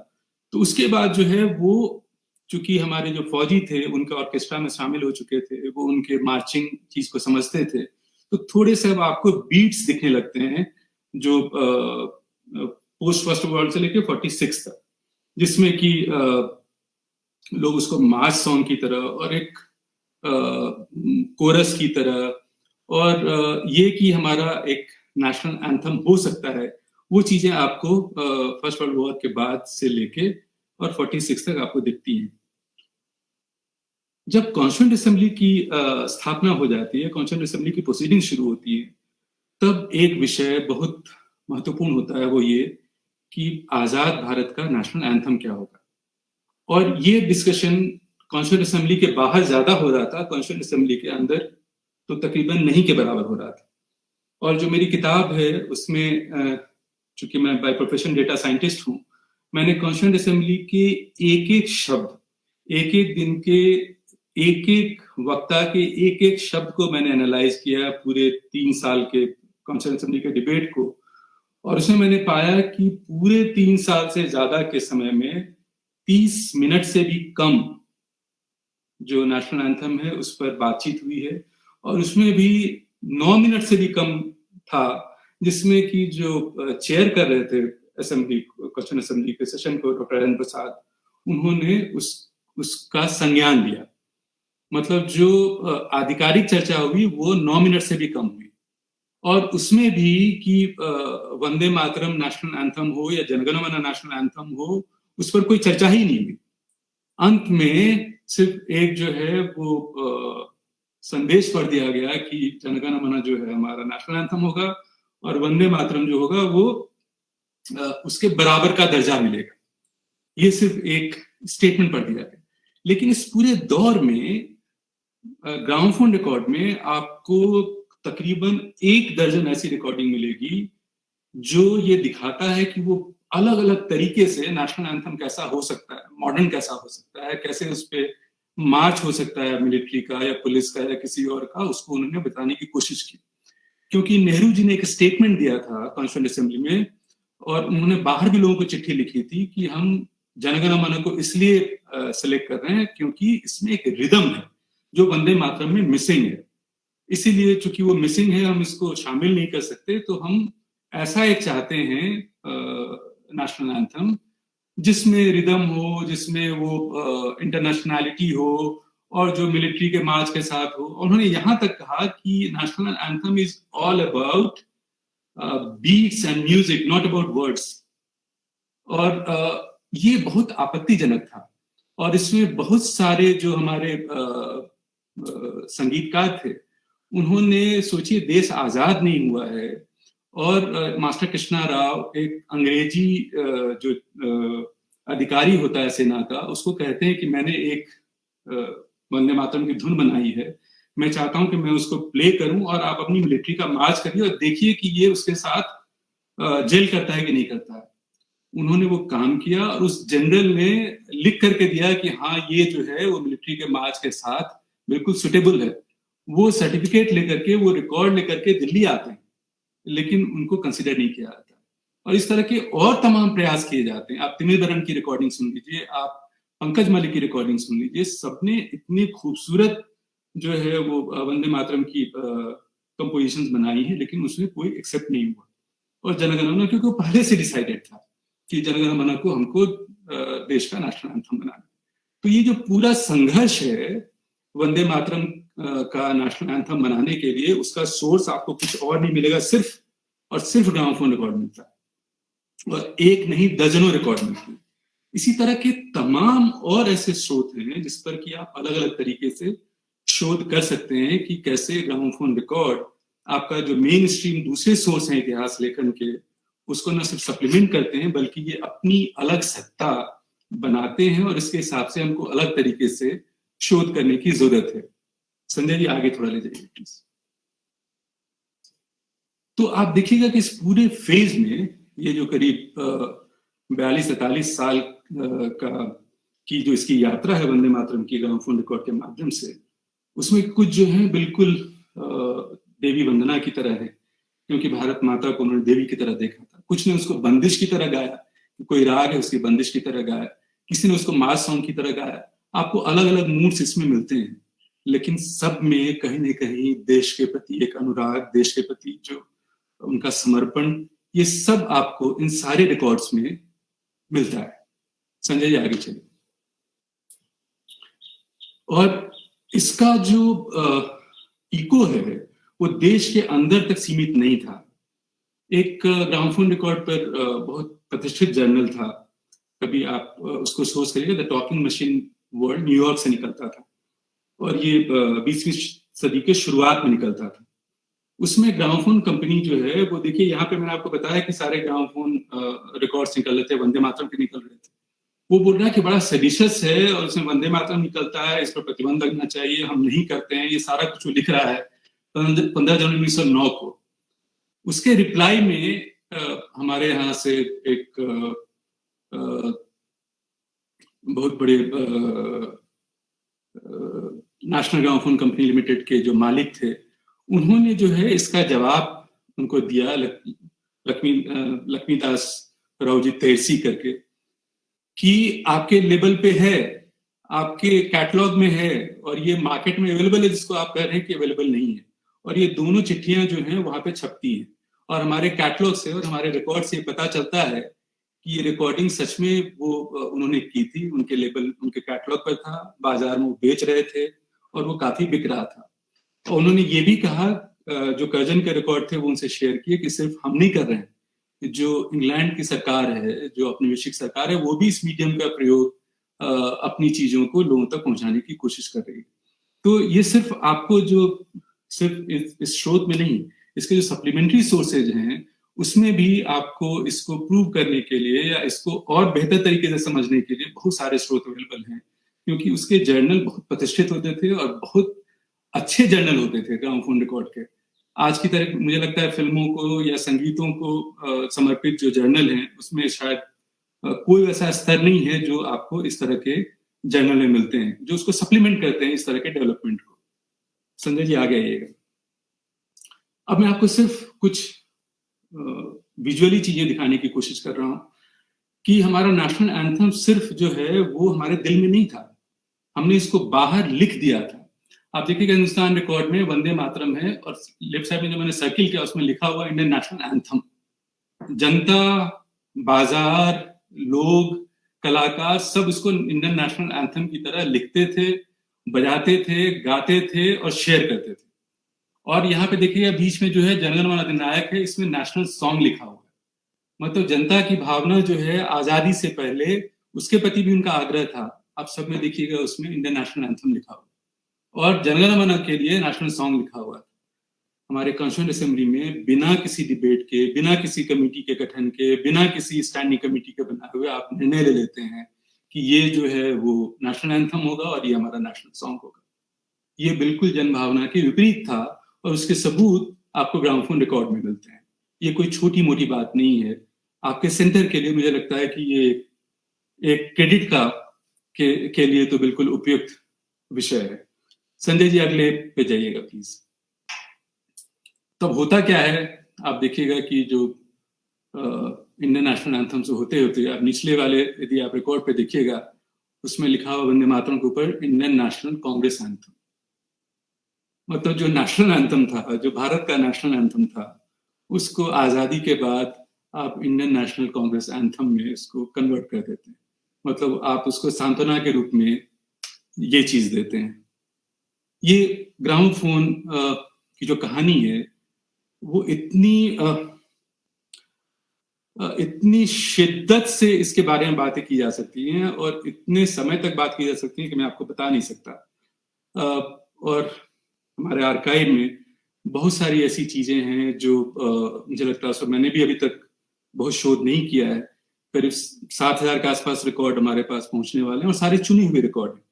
तो उसके बाद जो है वो, चूंकि हमारे जो फौजी थे उनके ऑर्केस्ट्रा में शामिल हो चुके थे, वो उनके मार्चिंग चीज को समझते थे, तो थोड़े से अब आपको बीट्स दिखने लगते हैं जो पोस्ट फर्स्ट वर्ल्ड से लेके 46 तक, जिसमें कि लोग उसको मार्च सॉन्ग की तरह और एक कोरस की तरह, और ये कि हमारा एक नेशनल एंथम हो सकता है, वो चीजें आपको फर्स्ट वर्ल्ड वॉर के बाद से लेके और 46 तक आपको दिखती हैं। जब कॉन्स्टिट्यूएंट असेंबली की स्थापना हो जाती है, कॉन्स्टिट्यूएंट असेंबली की प्रोसीडिंग शुरू होती है, तब एक विषय बहुत महत्वपूर्ण होता है, वो ये कि आजाद भारत का नेशनल एंथम क्या होगा। और ये डिस्कशन कॉन्स्टिट्यूएंट असेंबली के बाहर ज्यादा हो रहा था, कॉन्स्टिट्यूएंट असेंबली के अंदर तो तकरीबन नहीं के बराबर हो रहा था। और जो मेरी किताब है उसमें चूंकि मैं बाय प्रोफेशन डेटा साइंटिस्ट हूँ, मैंने कॉन्स्टिट्यूएंट असेंबली के एक एक शब्द, एक एक दिन के एक एक वक्ता के एक एक शब्द को मैंने एनालाइज किया, पूरे 3 साल के कॉन्स्टिट्यूएंट असेंबली के डिबेट को। और उसमें मैंने पाया कि पूरे 3 साल से ज्यादा के समय में 30 मिनट से भी कम जो नेशनल एंथम है उस पर बातचीत हुई है। और उसमें भी 9 मिनट से भी कम था, जिसमें कि जो चेयर कर रहे थे असेंबली, क्वेश्चन असेंबली के सेशन को, डॉक्टर राजेंद्र प्रसाद, उन्होंने उसका संज्ञान लिया। मतलब जो आधिकारिक चर्चा हुई वो 9 मिनट से भी कम हुई। और उसमें भी कि वंदे मातरम नेशनल एंथम हो या जनगण मन नेशनल एंथम हो, उस पर कोई चर्चा ही नहीं हुई। अंत में सिर्फ एक जो है वो संदेश पढ़ दिया गया कि जनगण मन जो है हमारा नेशनल एंथम होगा और वंदे मातरम जो होगा वो उसके बराबर का दर्जा मिलेगा। ये सिर्फ एक स्टेटमेंट पढ़ दिया गया। लेकिन इस पूरे दौर में ग्रामोफोन रिकॉर्ड में आपको तकरीबन 1 दर्जन ऐसी रिकॉर्डिंग मिलेगी जो ये दिखाता है कि वो अलग अलग तरीके से नेशनल एंथम कैसा हो सकता है, मॉडर्न कैसा हो सकता है, कैसे उस पर मार्च हो सकता है मिलिट्री का या पुलिस का या किसी और का, उसको उन्होंने बताने की कोशिश की। क्योंकि नेहरू जी ने एक स्टेटमेंट दिया था कॉन्स्टिट्यूएंट असेंबली में, और उन्होंने बाहर भी लोगों को चिट्ठी लिखी थी कि हम जनगण मन को इसलिए सिलेक्ट कर रहे हैं क्योंकि इसमें एक रिदम है जो वंदे मातरम में मिसिंग है। इसीलिए चूंकि वो मिसिंग है, हम इसको शामिल नहीं कर सकते, तो हम ऐसा एक चाहते हैं नेशनल एंथम जिसमें रिदम हो, जिसमें वो इंटरनेशनैलिटी हो और जो मिलिट्री के मार्च के साथ हो। उन्होंने यहां तक कहा कि national anthem is all about beats and music, not about words. और ये बहुत आपत्तिजनक था। और इसमें बहुत सारे जो हमारे संगीतकार थे, उन्होंने सोचिए देश आजाद नहीं हुआ है और मास्टर कृष्णा राव एक अंग्रेजी जो अधिकारी होता है सेना का, उसको कहते हैं कि मैंने एक वंदे मातरम की धुन बनाई है, मैं चाहता हूं कि मैं उसको प्ले करूं और आप अपनी मिलिट्री का मार्च करिए और देखिए कि ये उसके साथ जेल करता है कि नहीं करता है। उन्होंने वो काम किया और उस जनरल ने लिख करके दिया कि हाँ ये जो है वो मिलिट्री के मार्च के साथ बिल्कुल सुटेबल है। वो सर्टिफिकेट लेकर के, वो रिकॉर्ड लेकर के दिल्ली आते हैं, लेकिन उनको कंसिडर नहीं किया जाता। और इस तरह के और तमाम प्रयास किए जाते हैं। आप तिमिर बरन की रिकॉर्डिंग सुन लीजिए, आप पंकज मलिक की रिकॉर्डिंग सुन लीजिए, सबने इतनी खूबसूरत जो है वो वंदे मातरम की कंपोजिशंस बनाई है, लेकिन उसमें कोई एक्सेप्ट नहीं हुआ। और जनगण मन, क्योंकि वो पहले से डिसाइडेड था कि जनगण मन को हमको देश का नेशनल एंथम बनाना। तो ये जो पूरा संघर्ष है वंदे मातरम का नेशनल एंथम बनाने के लिए, उसका सोर्स आपको कुछ और नहीं मिलेगा, सिर्फ और सिर्फ ग्रामोफोन रिकॉर्ड मिलता है। और एक नहीं, दर्जनों रिकॉर्ड मिलते हैं। इसी तरह के तमाम और ऐसे स्रोत हैं जिस पर कि आप अलग अलग तरीके से शोध कर सकते हैं कि कैसे ग्रामोफोन रिकॉर्ड आपका जो मेन स्ट्रीम दूसरे सोर्स हैं इतिहास लेखन के, उसको न सिर्फ सप्लीमेंट करते हैं बल्कि ये अपनी अलग सत्ता बनाते हैं। और इसके हिसाब से हमको अलग तरीके से शोध करने की जरूरत है। संजय जी आगे थोड़ा ले जाइए प्लीज। तो आप देखिएगा कि इस पूरे फेज में ये जो करीब 42-43 साल की जो इसकी यात्रा है वंदे मातरम की ग्रामोफोन रिकॉर्ड के माध्यम से, उसमें कुछ जो है बिल्कुल देवी वंदना की तरह है, क्योंकि भारत माता को उन्होंने देवी की तरह देखा था। कुछ ने उसको बंदिश की तरह गाया, कोई राग है उसकी बंदिश की तरह गाया, किसी ने उसको मास सॉन्ग की तरह गाया। आपको अलग अलग मूड्स इसमें मिलते हैं, लेकिन सब में कहीं न कहीं देश के प्रति एक अनुराग, देश के प्रति जो उनका समर्पण, ये सब आपको इन सारे रिकॉर्ड्स में मिलता है। संजय जी आगे चलिए। और इसका जो इको है वो देश के अंदर तक सीमित नहीं था। एक ग्रामोफोन रिकॉर्ड पर बहुत प्रतिष्ठित जर्नल था, कभी आप उसको सोच करिएगा, the talking machine world, New York से निकलता था और ये 20वीं सदी के शुरुआत में निकलता था। उसमें ग्रामोफोन कंपनी जो है वो, देखिए यहाँ पे मैंने आपको बताया कि सारे ग्रामोफोन रिकॉर्ड्स निकल रहे थे, वंदे मातरम के निकल रहे थे। वो बोल रहा है कि बड़ा सेडिशियस है और उसमें वंदे मातरम निकलता है, इस पर प्रतिबंध लगना चाहिए, हम नहीं करते हैं, ये सारा कुछ वो लिख रहा है 15 जनवरी 1909 को। उसके रिप्लाई में हमारे यहाँ से एक बहुत बड़े नेशनल ग्रामोफोन कंपनी लिमिटेड के जो मालिक थे, उन्होंने जो है इसका जवाब उनको दिया, लक्ष्मीदास राव जी तेरसी करके, कि आपके लेबल पे है, आपके कैटलॉग में है और ये मार्केट में अवेलेबल है, जिसको आप कह रहे हैं कि अवेलेबल नहीं है। और ये दोनों चिट्ठियां जो हैं वहां पे छपती हैं और हमारे कैटलॉग से और हमारे रिकॉर्ड से पता चलता है कि ये रिकॉर्डिंग सच में वो उन्होंने की थी, उनके लेबल उनके कैटलॉग पर था, बाजार में वो बेच रहे थे और वो काफी बिक रहा था। और उन्होंने ये भी कहा, जो कर्जन के रिकॉर्ड थे वो उनसे शेयर किए, कि सिर्फ हम नहीं कर रहे हैं, जो इंग्लैंड की सरकार है, जो औपनिवेशिक सरकार है, वो भी इस मीडियम का प्रयोग अपनी चीजों को लोगों तक पहुंचाने की कोशिश कर रही है। तो ये सिर्फ आपको जो सिर्फ इस स्रोत में नहीं, इसके जो सप्लीमेंट्री सोर्सेज हैं उसमें भी आपको इसको प्रूव करने के लिए या इसको और बेहतर तरीके से समझने के लिए बहुत सारे स्रोत अवेलेबल हैं, क्योंकि उसके जर्नल बहुत प्रतिष्ठित होते थे और बहुत अच्छे जर्नल होते थे ग्रामोफोन रिकॉर्ड के। आज की तरह मुझे लगता है फिल्मों को या संगीतों को समर्पित जो जर्नल हैं उसमें शायद कोई वैसा स्तर नहीं है जो आपको इस तरह के जर्नल में मिलते हैं, जो उसको सप्लीमेंट करते हैं इस तरह के डेवलपमेंट को। संजय जी आगे आइएगा। अब मैं आपको सिर्फ कुछ विजुअली चीजें दिखाने की कोशिश कर रहा हूं कि हमारा नेशनल एंथम सिर्फ जो है वो हमारे दिल में नहीं था, हमने इसको बाहर लिख दिया था। आप देखिएगा हिंदुस्तान रिकॉर्ड में वंदे मातरम है और लेफ्ट साइड में जो मैंने सर्किल किया उसमें लिखा हुआ इंडियन नेशनल एंथम। जनता, बाजार, लोग, कलाकार सब इसको इंडियन नेशनल एंथम की तरह लिखते थे, बजाते थे, गाते थे और शेयर करते थे। और यहाँ पे देखिएगा बीच में जो है जनगण मन अधिनायक है, इसमें नेशनल सॉन्ग लिखा हुआ है। मतलब जनता की भावना जो है आजादी से पहले उसके प्रति भी उनका आग्रह था। आप सब में देखिएगा उसमें इंडियन नेशनल एंथम लिखा हुआ और जनगण मन के लिए नेशनल सॉन्ग लिखा हुआ है। हमारे कॉन्स्टिट्यूएंट असेंबली में बिना किसी डिबेट के, बिना किसी कमेटी के गठन के, बिना किसी स्टैंडिंग कमेटी के बनाए हुए आप निर्णय ले लेते हैं कि ये जो है वो नेशनल एंथम होगा और ये हमारा नेशनल सॉन्ग होगा। ये बिल्कुल जनभावना के विपरीत था और उसके सबूत आपको ग्रामोफोन रिकॉर्ड में मिलते हैं। ये कोई छोटी मोटी बात नहीं है। आपके सेंटर के लिए मुझे लगता है कि ये एक क्रेडिट के लिए तो बिल्कुल उपयुक्त विषय है। संजय जी अगले पे जाइएगा प्लीज। तब होता क्या है, आप देखिएगा कि जो इंडियन नेशनल एंथम से होते होते अब निचले वाले यदि आप रिकॉर्ड पे देखिएगा उसमें लिखा हुआ वंदे मातरम के ऊपर इंडियन नेशनल कांग्रेस एंथम। मतलब जो नेशनल एंथम था, जो भारत का नेशनल एंथम था, उसको आजादी के बाद आप इंडियन नेशनल कांग्रेस एंथम में इसको कन्वर्ट कर देते हैं। मतलब आप उसको सांत्वना के रूप में ये चीज देते हैं। ये ग्रामोफोन की जो कहानी है वो इतनी शिद्दत से इसके बारे में बातें की जा सकती हैं और इतने समय तक बात की जा सकती है कि मैं आपको बता नहीं सकता। और हमारे आर्काइव में बहुत सारी ऐसी चीजें हैं जो मुझे लगता है मैंने भी अभी तक बहुत शोध नहीं किया है। करीब 7,000 के आसपास रिकॉर्ड हमारे पास पहुंचने वाले हैं और सारे चुने हुए रिकॉर्ड हैं।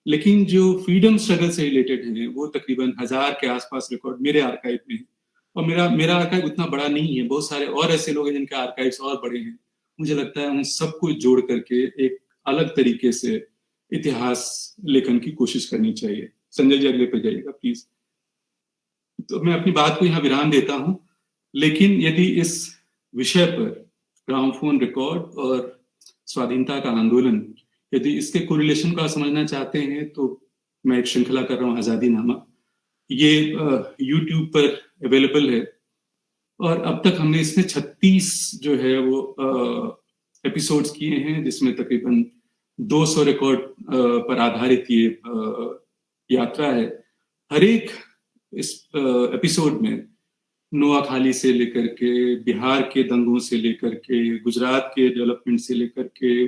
लेकिन जो फ्रीडम स्ट्रगल से रिलेटेड हैं वो तकरीबन 1000 के आसपास रिकॉर्ड मेरे आर्काइव में है। और मेरा आर्काइव उतना बड़ा नहीं है, बहुत सारे और ऐसे लोग हैं जिनके आर्काइव्स और बड़े हैं। मुझे लगता है उन सबको जोड़ करके एक अलग तरीके से इतिहास लेखन की कोशिश करनी चाहिए। संजय जी अगले पे जाइएगा प्लीज। तो मैं अपनी बात को यहाँ विराम देता हूँ, लेकिन यदि इस विषय पर ग्रामोफोन रिकॉर्ड और स्वाधीनता का आंदोलन, यदि इसके कोरिलेशन को आप समझना चाहते हैं तो मैं एक श्रृंखला कर रहा हूँ आजादी नामा। ये यूट्यूब पर अवेलेबल है और अब तक हमने इसमें 36 जो है वो एपिसोड्स किए हैं, जिसमें तकरीबन 200 रिकॉर्ड पर आधारित ये यात्रा है। हर एक इस एपिसोड में नोआखाली से लेकर के, बिहार के दंगों से लेकर के, गुजरात के डेवलपमेंट से लेकर के,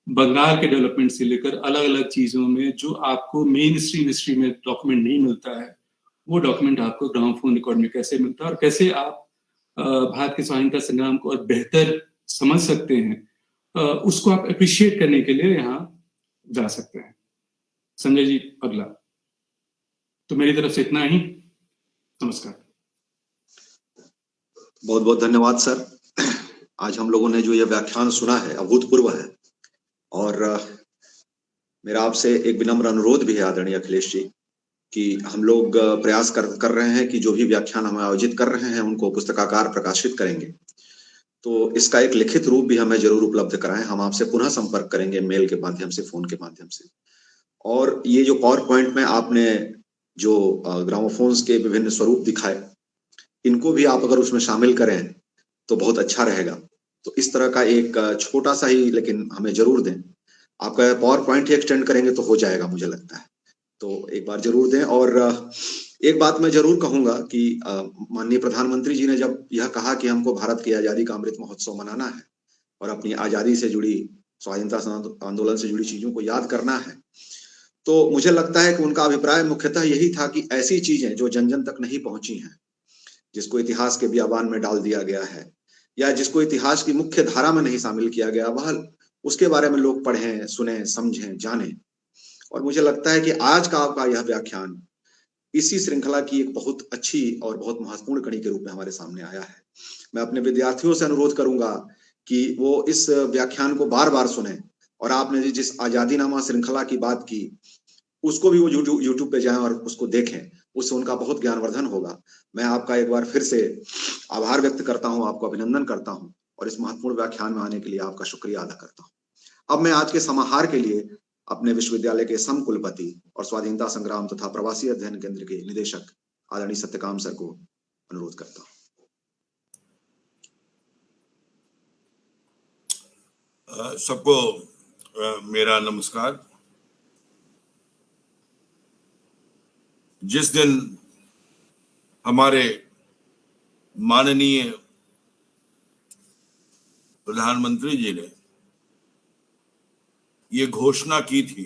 बंगाल के डेवलपमेंट से लेकर अलग अलग चीजों में जो आपको मेन स्ट्रीम हिस्ट्री में डॉक्यूमेंट नहीं मिलता है वो डॉक्यूमेंट आपको ग्रामोफोन रिकॉर्ड में कैसे मिलता है और कैसे आप भारत के स्वाधीनता संग्राम को और बेहतर समझ सकते हैं, उसको आप अप्रिशिएट करने के लिए यहाँ जा सकते हैं। संजय जी अगला। तो मेरी तरफ से इतना ही, नमस्कार। बहुत बहुत धन्यवाद सर। आज हम लोगों ने जो ये व्याख्यान सुना है अभूतपूर्व है, और मेरा आपसे एक विनम्र अनुरोध भी है आदरणीय अखिलेश जी कि हम लोग प्रयास कर रहे हैं कि जो भी व्याख्यान हम आयोजित कर रहे हैं उनको पुस्तकाकार प्रकाशित करेंगे, तो इसका एक लिखित रूप भी हमें जरूर उपलब्ध कराएं। हम आपसे पुनः संपर्क करेंगे मेल के माध्यम से, फोन के माध्यम से। और ये जो पावर पॉइंट में आपने जो ग्रामोफोन्स के विभिन्न स्वरूप दिखाए, इनको भी आप अगर उसमें शामिल करें तो बहुत अच्छा रहेगा। तो इस तरह का एक छोटा सा ही लेकिन हमें जरूर दें। आपका पावर पॉइंट ही एक्सटेंड करेंगे तो हो जाएगा मुझे लगता है, तो एक बार जरूर दें। और एक बात मैं जरूर कहूंगा कि माननीय प्रधानमंत्री जी ने जब यह कहा कि हमको भारत की आजादी का अमृत महोत्सव मनाना है और अपनी आजादी से जुड़ी, स्वाधीनता आंदोलन से जुड़ी चीजों को याद करना है, तो मुझे लगता है कि उनका अभिप्राय मुख्यतः यही था कि ऐसी चीजें जो जन जन तक नहीं पहुंची हैं, जिसको इतिहास के बियाबान में डाल दिया गया है या जिसको इतिहास की मुख्य धारा में नहीं शामिल किया गया, वह उसके बारे में लोग पढ़ें, सुने, समझें, जानें। और मुझे लगता है कि आज का आपका यह व्याख्यान इसी श्रृंखला की एक बहुत अच्छी और बहुत महत्वपूर्ण कड़ी के रूप में हमारे सामने आया है। मैं अपने विद्यार्थियों से अनुरोध करूंगा कि वो इस व्याख्यान को बार बार सुने, और आपने जिस आजादीनामा श्रृंखला की बात की उसको भी वो यूट्यूब पे जाएं और उसको देखें, उससे उनका बहुत ज्ञानवर्धन होगा। मैं आपका एक बार फिर से आभार व्यक्त करता हूं, आपको अभिनंदन करता हूं और इस महत्वपूर्ण व्याख्यान में आने के लिए आपका शुक्रिया अदा करता हूं। अब मैं आज के समाहार के लिए अपने विश्वविद्यालय के सम कुलपति और स्वाधीनता संग्राम तथा प्रवासी अध्ययन केंद्र के निदेशक आदरणीय सत्यकाम सर को अनुरोध करता हूं। सबको मेरा नमस्कार। जिस दिन हमारे माननीय प्रधानमंत्री जी ने ये घोषणा की थी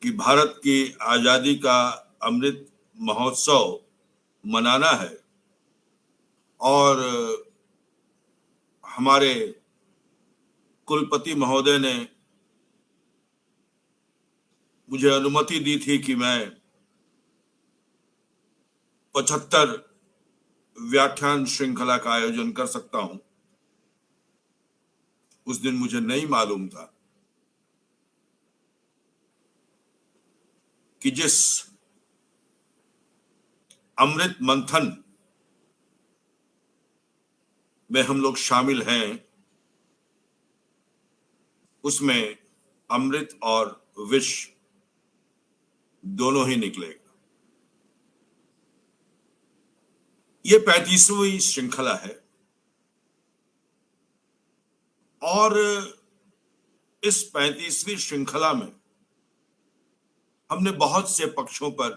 कि भारत की आजादी का अमृत महोत्सव मनाना है, और हमारे कुलपति महोदय ने मुझे अनुमति दी थी कि मैं 75 व्याख्यान श्रृंखला का आयोजन कर सकता हूं। उस दिन मुझे नहीं मालूम था कि जिस अमृत मंथन में हम लोग शामिल हैं उसमें अमृत और विष दोनों ही निकलेगा। ये 35वीं श्रृंखला है और इस 35वीं श्रृंखला में हमने बहुत से पक्षों पर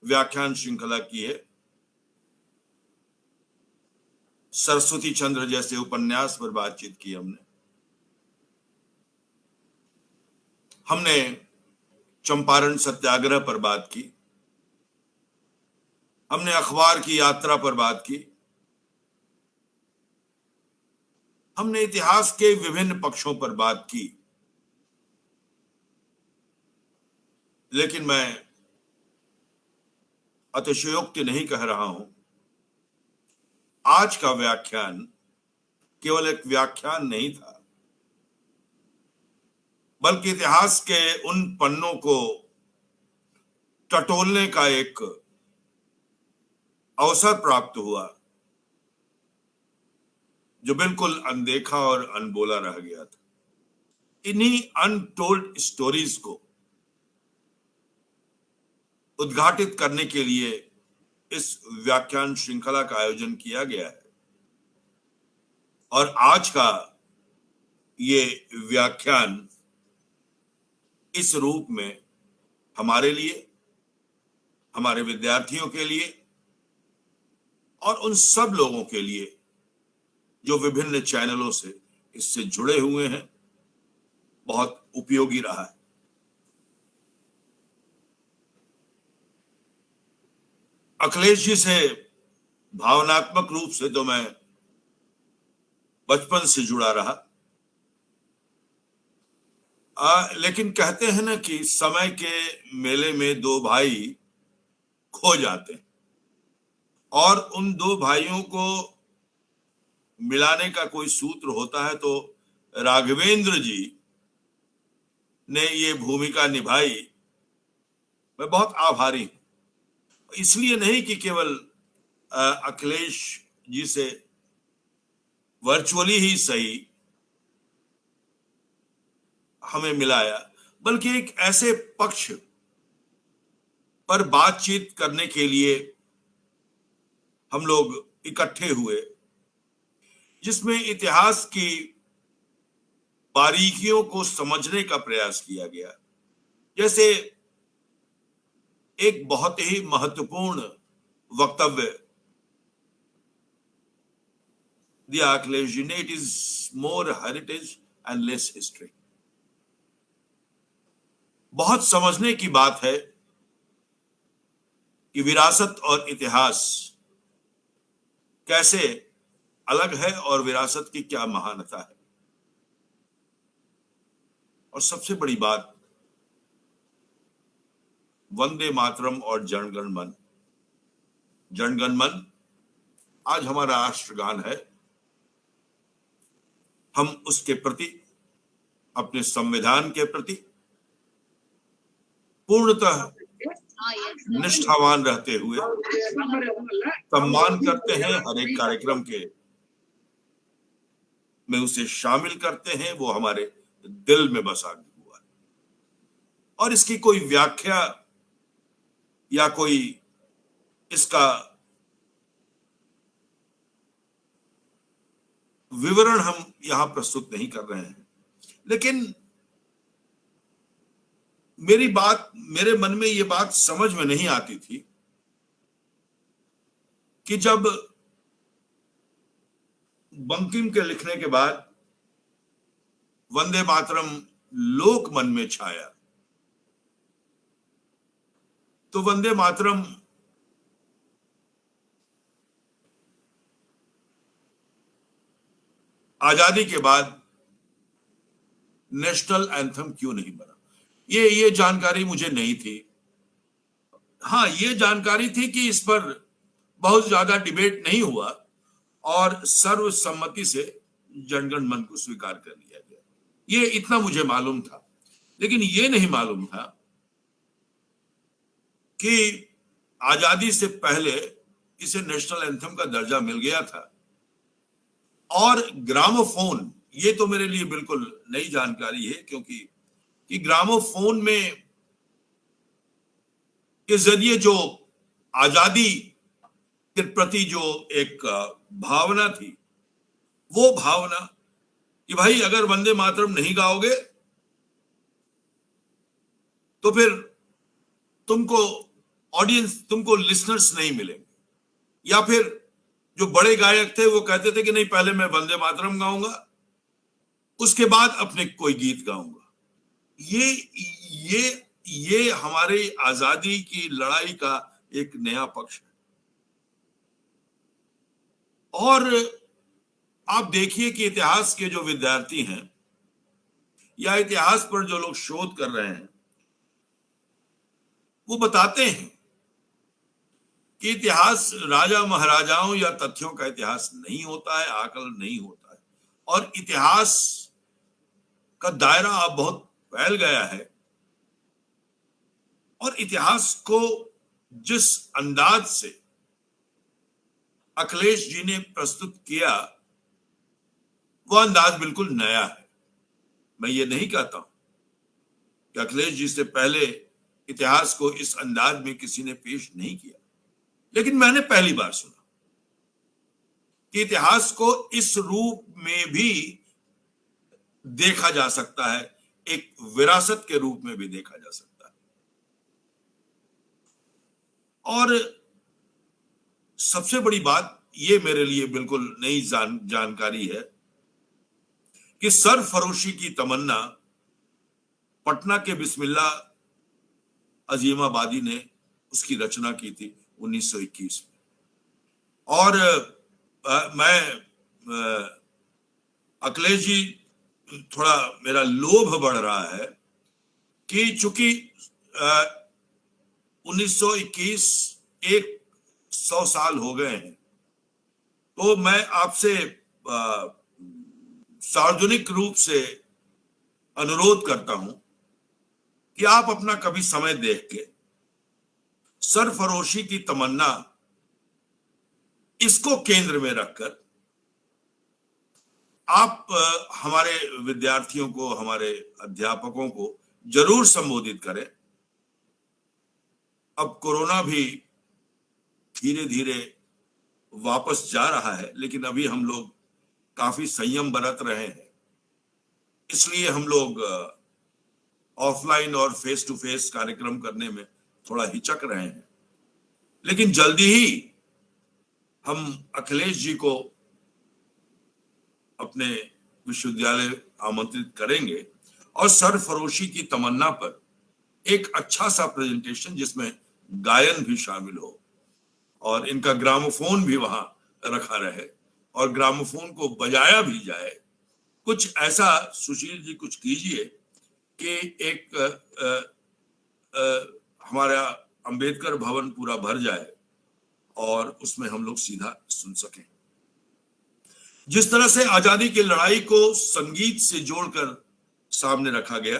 व्याख्यान श्रृंखला की है। सरस्वती चंद्र जैसे उपन्यास पर बातचीत की हमने चंपारण सत्याग्रह पर बात की, हमने अखबार की यात्रा पर बात की, हमने इतिहास के विभिन्न पक्षों पर बात की। लेकिन मैं अतिशयोक्ति नहीं कह रहा हूं। आज का व्याख्यान केवल एक व्याख्यान नहीं था, बल्कि इतिहास के उन पन्नों को टटोलने का एक अवसर प्राप्त हुआ जो बिल्कुल अनदेखा और अनबोला रह गया था। इन्हीं अनटोल्ड स्टोरीज को उद्घाटित करने के लिए इस व्याख्यान श्रृंखला का आयोजन किया गया है, और आज का ये व्याख्यान इस रूप में हमारे लिए, हमारे विद्यार्थियों के लिए और उन सब लोगों के लिए जो विभिन्न चैनलों से इससे जुड़े हुए हैं, बहुत उपयोगी रहा है। अखिलेश जी से भावनात्मक रूप से तो मैं बचपन से जुड़ा रहा, लेकिन कहते हैं ना कि समय के मेले में दो भाई खो जाते हैं, और उन दो भाइयों को मिलाने का कोई सूत्र होता है तो राघवेंद्र जी ने ये भूमिका निभाई। मैं बहुत आभारी हूं, इसलिए नहीं कि केवल अखिलेश जी से वर्चुअली ही सही हमें मिलाया, बल्कि एक ऐसे पक्ष पर बातचीत करने के लिए हम लोग इकट्ठे हुए जिसमें इतिहास की बारीकियों को समझने का प्रयास किया गया। जैसे एक बहुत ही महत्वपूर्ण वक्तव्य दिया अखिलेश जी ने, it is more heritage and less history. बहुत समझने की बात है कि विरासत और इतिहास कैसे अलग है और विरासत की क्या महानता है। और सबसे बड़ी बात, वंदे मातरम और जनगण मन। जनगण मन आज हमारा राष्ट्रगान है। हम उसके प्रति, अपने संविधान के प्रति पूर्णतः निष्ठावान रहते हुए सम्मान करते हैं, हर एक कार्यक्रम के में उसे शामिल करते हैं, वो हमारे दिल में बसा हुआ है। और इसकी कोई व्याख्या या कोई इसका विवरण हम यहां प्रस्तुत नहीं कर रहे हैं, लेकिन मेरे मन में ये बात समझ में नहीं आती थी कि जब बंकिम के लिखने के बाद वंदे मातरम लोक मन में छाया, तो वंदे मातरम आजादी के बाद नेशनल एंथम क्यों नहीं बना, ये जानकारी मुझे नहीं थी। हाँ, ये जानकारी थी कि इस पर बहुत ज्यादा डिबेट नहीं हुआ और सर्वसम्मति से जनगण मन को स्वीकार कर लिया गया, ये इतना मुझे मालूम था। लेकिन ये नहीं मालूम था कि आजादी से पहले इसे नेशनल एंथम का दर्जा मिल गया था। और ग्रामोफोन, ये तो मेरे लिए बिल्कुल नई जानकारी है, क्योंकि कि ग्रामोफोन में के जरिए जो आजादी के प्रति जो एक भावना थी, वो भावना कि भाई अगर वंदे मातरम नहीं गाओगे तो फिर तुमको ऑडियंस, तुमको लिसनर्स नहीं मिलेंगे, या फिर जो बड़े गायक थे वो कहते थे कि नहीं, पहले मैं वंदे मातरम गाऊंगा, उसके बाद अपने कोई गीत गाऊंगा। ये हमारे आजादी की लड़ाई का एक नया पक्ष है। और आप देखिए कि इतिहास के जो विद्यार्थी हैं या इतिहास पर जो लोग शोध कर रहे हैं, वो बताते हैं कि इतिहास राजा महाराजाओं या तथ्यों का इतिहास नहीं होता है, आकलन नहीं होता है। और इतिहास का दायरा अब बहुत फैल गया है, और इतिहास को जिस अंदाज से अखिलेश जी ने प्रस्तुत किया, वह अंदाज बिल्कुल नया है। मैं ये नहीं कहता हूं कि अखिलेश जी से पहले इतिहास को इस अंदाज में किसी ने पेश नहीं किया, लेकिन मैंने पहली बार सुना कि इतिहास को इस रूप में भी देखा जा सकता है, एक विरासत के रूप में भी देखा जा सकता है। और सबसे बड़ी बात, ये मेरे लिए बिल्कुल नई जानकारी है कि सरफरोशी की तमन्ना पटना के बिस्मिल्लाह अजीमाबादी ने उसकी रचना की थी। 1921 में। और मैं अखिलेश जी, थोड़ा मेरा लोभ बढ़ रहा है कि चूंकि 1921 100 साल हो गए हैं, तो मैं आपसे सार्वजनिक रूप से अनुरोध करता हूं कि आप अपना कभी समय देख के सरफरोशी की तमन्ना इसको केंद्र में रखकर आप हमारे विद्यार्थियों को, हमारे अध्यापकों को जरूर संबोधित करें। अब कोरोना भी धीरे धीरे वापस जा रहा है, लेकिन अभी हम लोग काफी संयम बरत रहे हैं, इसलिए हम लोग ऑफलाइन और फेस टू फेस कार्यक्रम करने में थोड़ा हिचक रहे हैं। लेकिन जल्दी ही हम अखिलेश जी को अपने विश्वविद्यालय आमंत्रित करेंगे और सरफरोशी की तमन्ना पर एक अच्छा सा प्रेजेंटेशन जिसमें गायन भी शामिल हो और इनका ग्रामोफोन भी वहां रखा रहे और ग्रामोफोन को बजाया भी जाए। कुछ ऐसा सुशील जी कुछ कीजिए कि एक हमारा अंबेडकर भवन पूरा भर जाए और उसमें हम लोग सीधा सुन सकें। जिस तरह से आजादी की लड़ाई को संगीत से जोड़कर सामने रखा गया,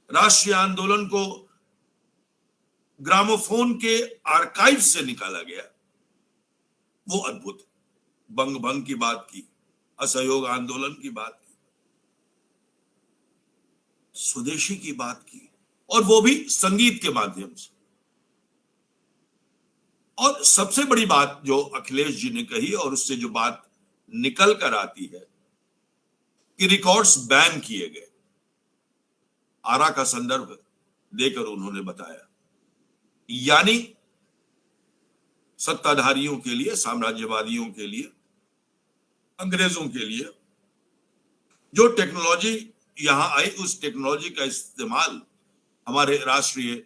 राष्ट्रीय आंदोलन को ग्रामोफोन के आर्काइव से निकाला गया, वो अद्भुत। बंग भंग की बात की, असहयोग आंदोलन की बात की, स्वदेशी की बात की, और वो भी संगीत के माध्यम से। और सबसे बड़ी बात जो अखिलेश जी ने कही और उससे जो बात निकल कर आती है कि रिकॉर्ड्स बैन किए गए, आरा का संदर्भ देकर उन्होंने बताया, यानी सत्ताधारियों के लिए, साम्राज्यवादियों के लिए, अंग्रेजों के लिए जो टेक्नोलॉजी यहां आई, उस टेक्नोलॉजी का इस्तेमाल हमारे राष्ट्रीय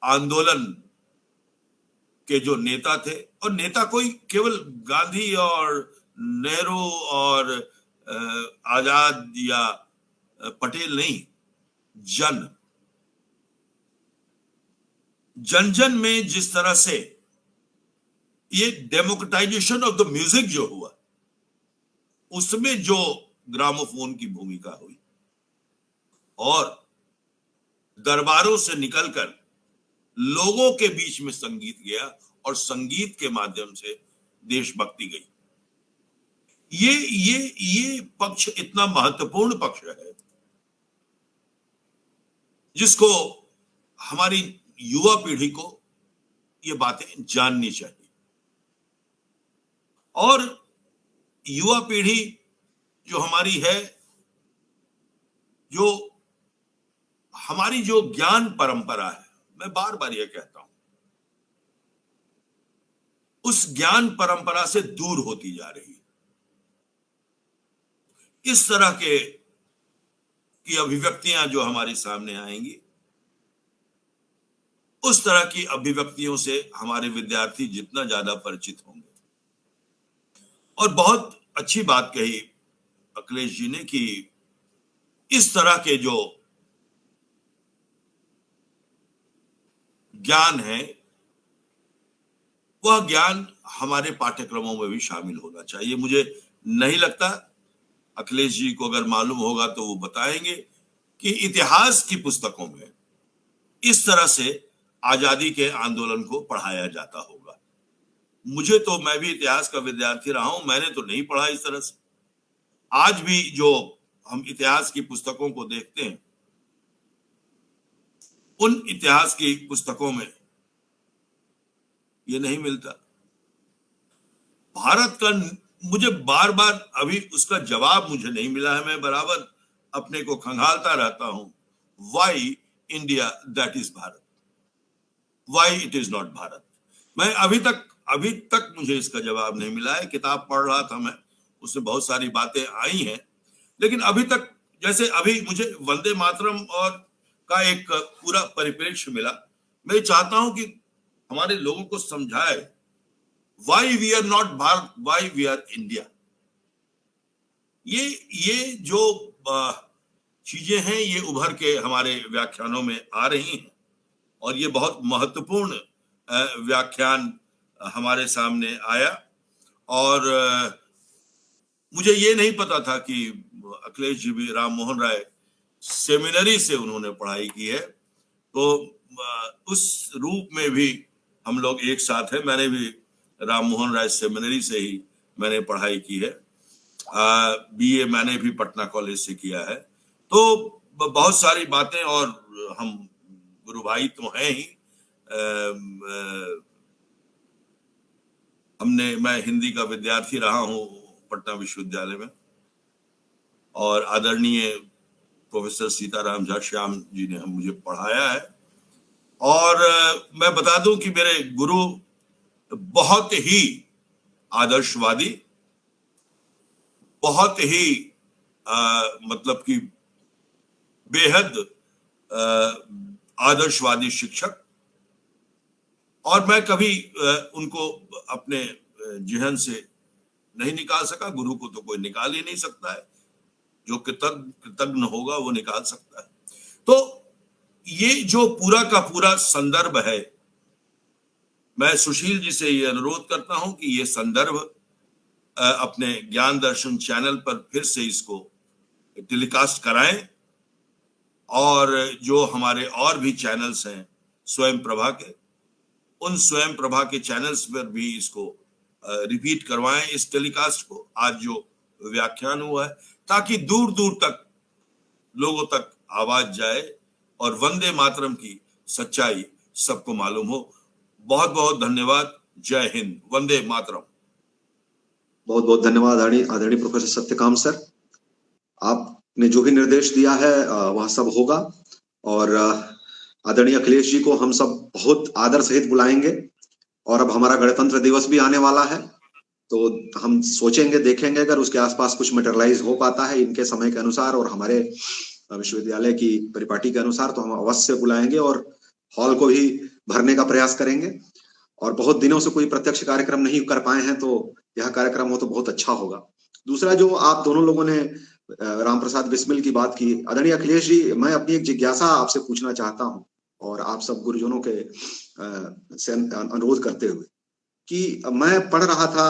आंदोलन के जो नेता थे, और नेता कोई केवल गांधी और नेहरू और आजाद या पटेल नहीं, जन जन में जिस तरह से ये डेमोक्रेटाइजेशन ऑफ द म्यूजिक जो हुआ, उसमें जो ग्रामोफोन की भूमिका हुई और दरबारों से निकलकर लोगों के बीच में संगीत गया और संगीत के माध्यम से देशभक्ति गई। ये पक्ष इतना महत्वपूर्ण पक्ष है जिसको हमारी युवा पीढ़ी को ये बातें जाननी चाहिए। और युवा पीढ़ी जो हमारी है, जो हमारी जो ज्ञान परंपरा है, मैं बार बार ये कहता हूं, उस ज्ञान परंपरा से दूर होती जा रही है। इस तरह की अभिव्यक्तियां जो हमारे सामने आएंगी, उस तरह की अभिव्यक्तियों से हमारे विद्यार्थी जितना ज्यादा परिचित होंगे। और बहुत अच्छी बात कही अखिलेश जी ने कि इस तरह के जो ज्ञान है, वह ज्ञान हमारे पाठ्यक्रमों में भी शामिल होना चाहिए। मुझे नहीं लगता, अखिलेश जी को अगर मालूम होगा तो वो बताएंगे कि इतिहास की पुस्तकों में इस तरह से आजादी के आंदोलन को पढ़ाया जाता होगा। मुझे तो, मैं भी इतिहास का विद्यार्थी रहा हूं, मैंने तो नहीं पढ़ा इस तरह से। आज भी जो हम इतिहास की पुस्तकों को देखते हैं, उन इतिहास की पुस्तकों में ये नहीं मिलता। भारत का, मुझे बार बार अभी उसका जवाब मुझे नहीं मिला है। मैं बराबर अपने को खंगालता रहता हूं, why India that is Bharat, why it is not Bharat. मैं अभी तक मुझे इसका जवाब नहीं मिला है। किताब पढ़ रहा था मैं, उसमें बहुत सारी बातें आई हैं, लेकिन अभी तक, जैसे अभी मुझे वंदे मातरम और का एक पूरा परिप्रेक्ष्य मिला, मैं चाहता हूं कि हमारे लोगों को समझाए why we are not Bharat, why we are India. ये जो चीजें हैं ये उभर के हमारे व्याख्यानों में आ रही हैं और ये बहुत महत्वपूर्ण व्याख्यान हमारे सामने आया। और मुझे ये नहीं पता था कि अखिलेश जी भी राम मोहन राय सेमिनरी से उन्होंने पढ़ाई की है, तो उस रूप में भी हम लोग एक साथ हैं। मैंने भी राम मोहन राय सेमिनरी से ही मैंने पढ़ाई की है, बीए मैंने भी पटना कॉलेज से किया है। तो बहुत सारी बातें, और हम गुरु भाई तो हैं ही। मैं हिंदी का विद्यार्थी रहा हूँ पटना विश्वविद्यालय में, और आदरणीय प्रोफेसर सीताराम झा श्याम जी ने मुझे पढ़ाया है। और मैं बता दूं कि मेरे गुरु बहुत ही आदर्शवादी, बहुत ही मतलब कि बेहद आदर्शवादी शिक्षक, और मैं कभी उनको अपने जिहन से नहीं निकाल सका। गुरु को तो कोई निकाल ही नहीं सकता है, जो कृतज्ञ होगा वो निकाल सकता है। तो ये जो पूरा का पूरा संदर्भ है, मैं सुशील जी से ये अनुरोध करता हूं कि ये संदर्भ अपने ज्ञान दर्शन चैनल पर फिर से इसको टेलीकास्ट कराएं, और जो हमारे और भी चैनल्स हैं स्वयं प्रभा के, उन स्वयं प्रभा के चैनल्स पर भी इसको रिपीट करवाएं, इस टेलीकास्ट को, आज जो व्याख्यान हुआ है, ताकि दूर दूर तक लोगों तक आवाज जाए और वंदे मातरम की सच्चाई सबको मालूम हो। बहुत बहुत धन्यवाद। जय हिंद, वंदे मातरम। बहुत बहुत धन्यवाद आदरणीय प्रोफेसर सत्यकाम सर। आपने जो भी निर्देश दिया है वह सब होगा, और आदरणीय अखिलेश जी को हम सब बहुत आदर सहित बुलाएंगे। और अब हमारा गणतंत्र दिवस भी आने वाला है, तो हम सोचेंगे, देखेंगे अगर उसके आसपास कुछ मटेरियलाइज हो पाता है इनके समय के अनुसार और हमारे विश्वविद्यालय की परिपाटी के अनुसार, तो हम अवश्य बुलाएंगे और हॉल को भी भरने का प्रयास करेंगे। और बहुत दिनों से कोई प्रत्यक्ष कार्यक्रम नहीं कर पाए हैं, तो यह कार्यक्रम हो तो बहुत अच्छा होगा। दूसरा, जो आप दोनों लोगों ने राम प्रसाद बिस्मिल की बात की, आदरणीय अखिलेश जी, मैं अपनी एक जिज्ञासा आपसे पूछना चाहता हूं, और आप सब गुरुजनों के से अनुरोध करते हुए, कि मैं पढ़ रहा था,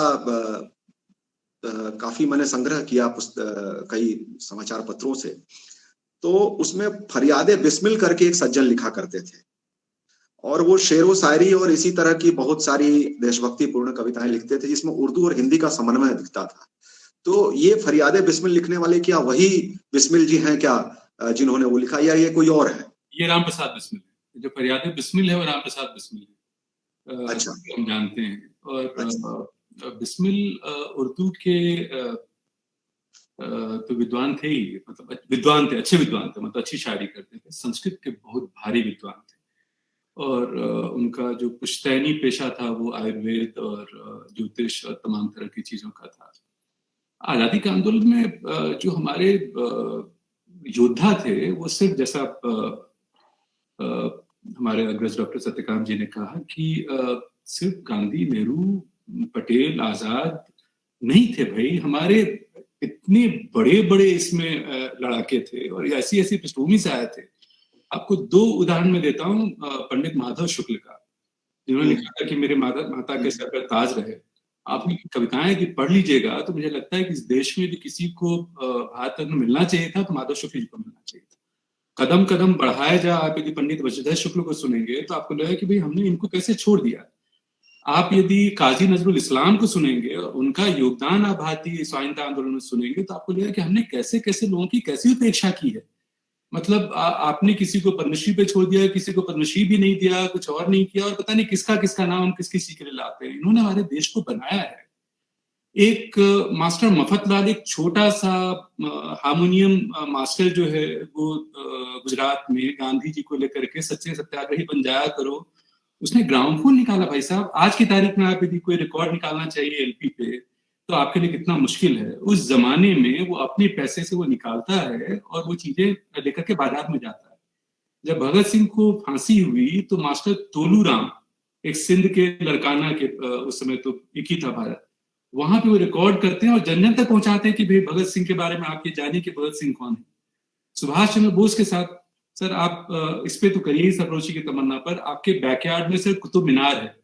काफी मैंने संग्रह किया कई समाचार पत्रों से, तो उसमें फरियादे बिस्मिल करके एक सज्जन लिखा करते थे, और वो शेरो शायरी और इसी तरह की बहुत सारी देशभक्ति पूर्ण कविताएं लिखते थे, जिसमें उर्दू और हिंदी का समन्वय दिखता था। तो ये फरियादे बिस्मिल लिखने वाले क्या वही बिस्मिल जी हैं क्या, जिन्होंने वो लिखा, या ये कोई और है? ये राम प्रसाद बिस्मिल, जो फरियादे बिस्मिल है वो राम प्रसाद बिस्मिल है। अच्छा, हम जानते हैं। और अच्छा। बिस्मिल उर्दू के तो विद्वान थे ही, मतलब विद्वान थे, अच्छे विद्वान थे, मतलब अच्छी शायरी करते थे। संस्कृत के बहुत भारी विद्वान थे, और उनका जो पुश्तैनी पेशा था वो आयुर्वेद और ज्योतिष और तमाम तरह की चीजों का था। आजादी के आंदोलन में जो हमारे योद्धा थे, वो सिर्फ जैसा हमारे अग्रज डॉक्टर सत्यकाम जी ने कहा कि सिर्फ गांधी, नेहरू, पटेल, आजाद नहीं थे भाई, हमारे इतने बड़े बड़े इसमें लड़ाके थे और ऐसी ऐसी पृष्ठभूमि से आए थे। आपको दो उदाहरण में देता हूँ, पंडित माधव शुक्ल का, जिन्होंने लिखा था कि मेरे माता के सर पर ताज रहे। आप उनकी कविताएं यदि पढ़ लीजिएगा तो मुझे लगता है कि इस देश में यदि किसी को भारत रत्न मिलना चाहिए था तो माधव शुक्ल जी को मिलना चाहिए था। कदम कदम बढ़ाया जा, आप यदि पंडित वशिष्ठ शुक्ल को सुनेंगे तो आपको लगेगा कि भाई हमने इनको कैसे छोड़ दिया। आप यदि काजी नजरुल इस्लाम को सुनेंगे और उनका योगदान आप भारतीय स्वाधीनता आंदोलन में सुनेंगे तो आपको लगेगा कि हमने कैसे कैसे लोगों की कैसी उपेक्षा की है। मतलब आपने किसी को पद्मश्री पे छोड़ दिया, किसी को पद्मश्री भी नहीं दिया, कुछ और नहीं किया, और पता नहीं किसका किसका नाम हम किस किसी के लिए लाते हैं। इन्होंने हमारे देश को बनाया है। एक मास्टर मफतलाल, एक छोटा सा हारमोनियम मास्टर जो है, वो गुजरात में गांधी जी को लेकर के सच्चे सत्याग्रही बन जाया करो, उसने ग्रामोफोन निकाला। भाई साहब, आज की तारीख में आप यदि कोई रिकॉर्ड निकालना चाहिए एलपी पे तो आपके लिए कितना मुश्किल है। उस जमाने में वो अपने पैसे से वो निकालता है और वो चीजें लेकर के बाजार में जाता है। जब भगत सिंह को फांसी हुई तो मास्टर तोलू राम एक सिंध के लड़काना के उस समय तो एक ही था भारत, वहां पे वो रिकॉर्ड करते हैं और जन जन तक पहुंचाते हैं कि भाई भगत सिंह के बारे में आप ये जानिए कि भगत सिंह कौन है। सुभाष चंद्र बोस के साथ सर आप इस पे तो करिए सरफरोशी की तमन्ना पर, आपके बैकयार्ड में सिर्फ कुतुब मीनार है।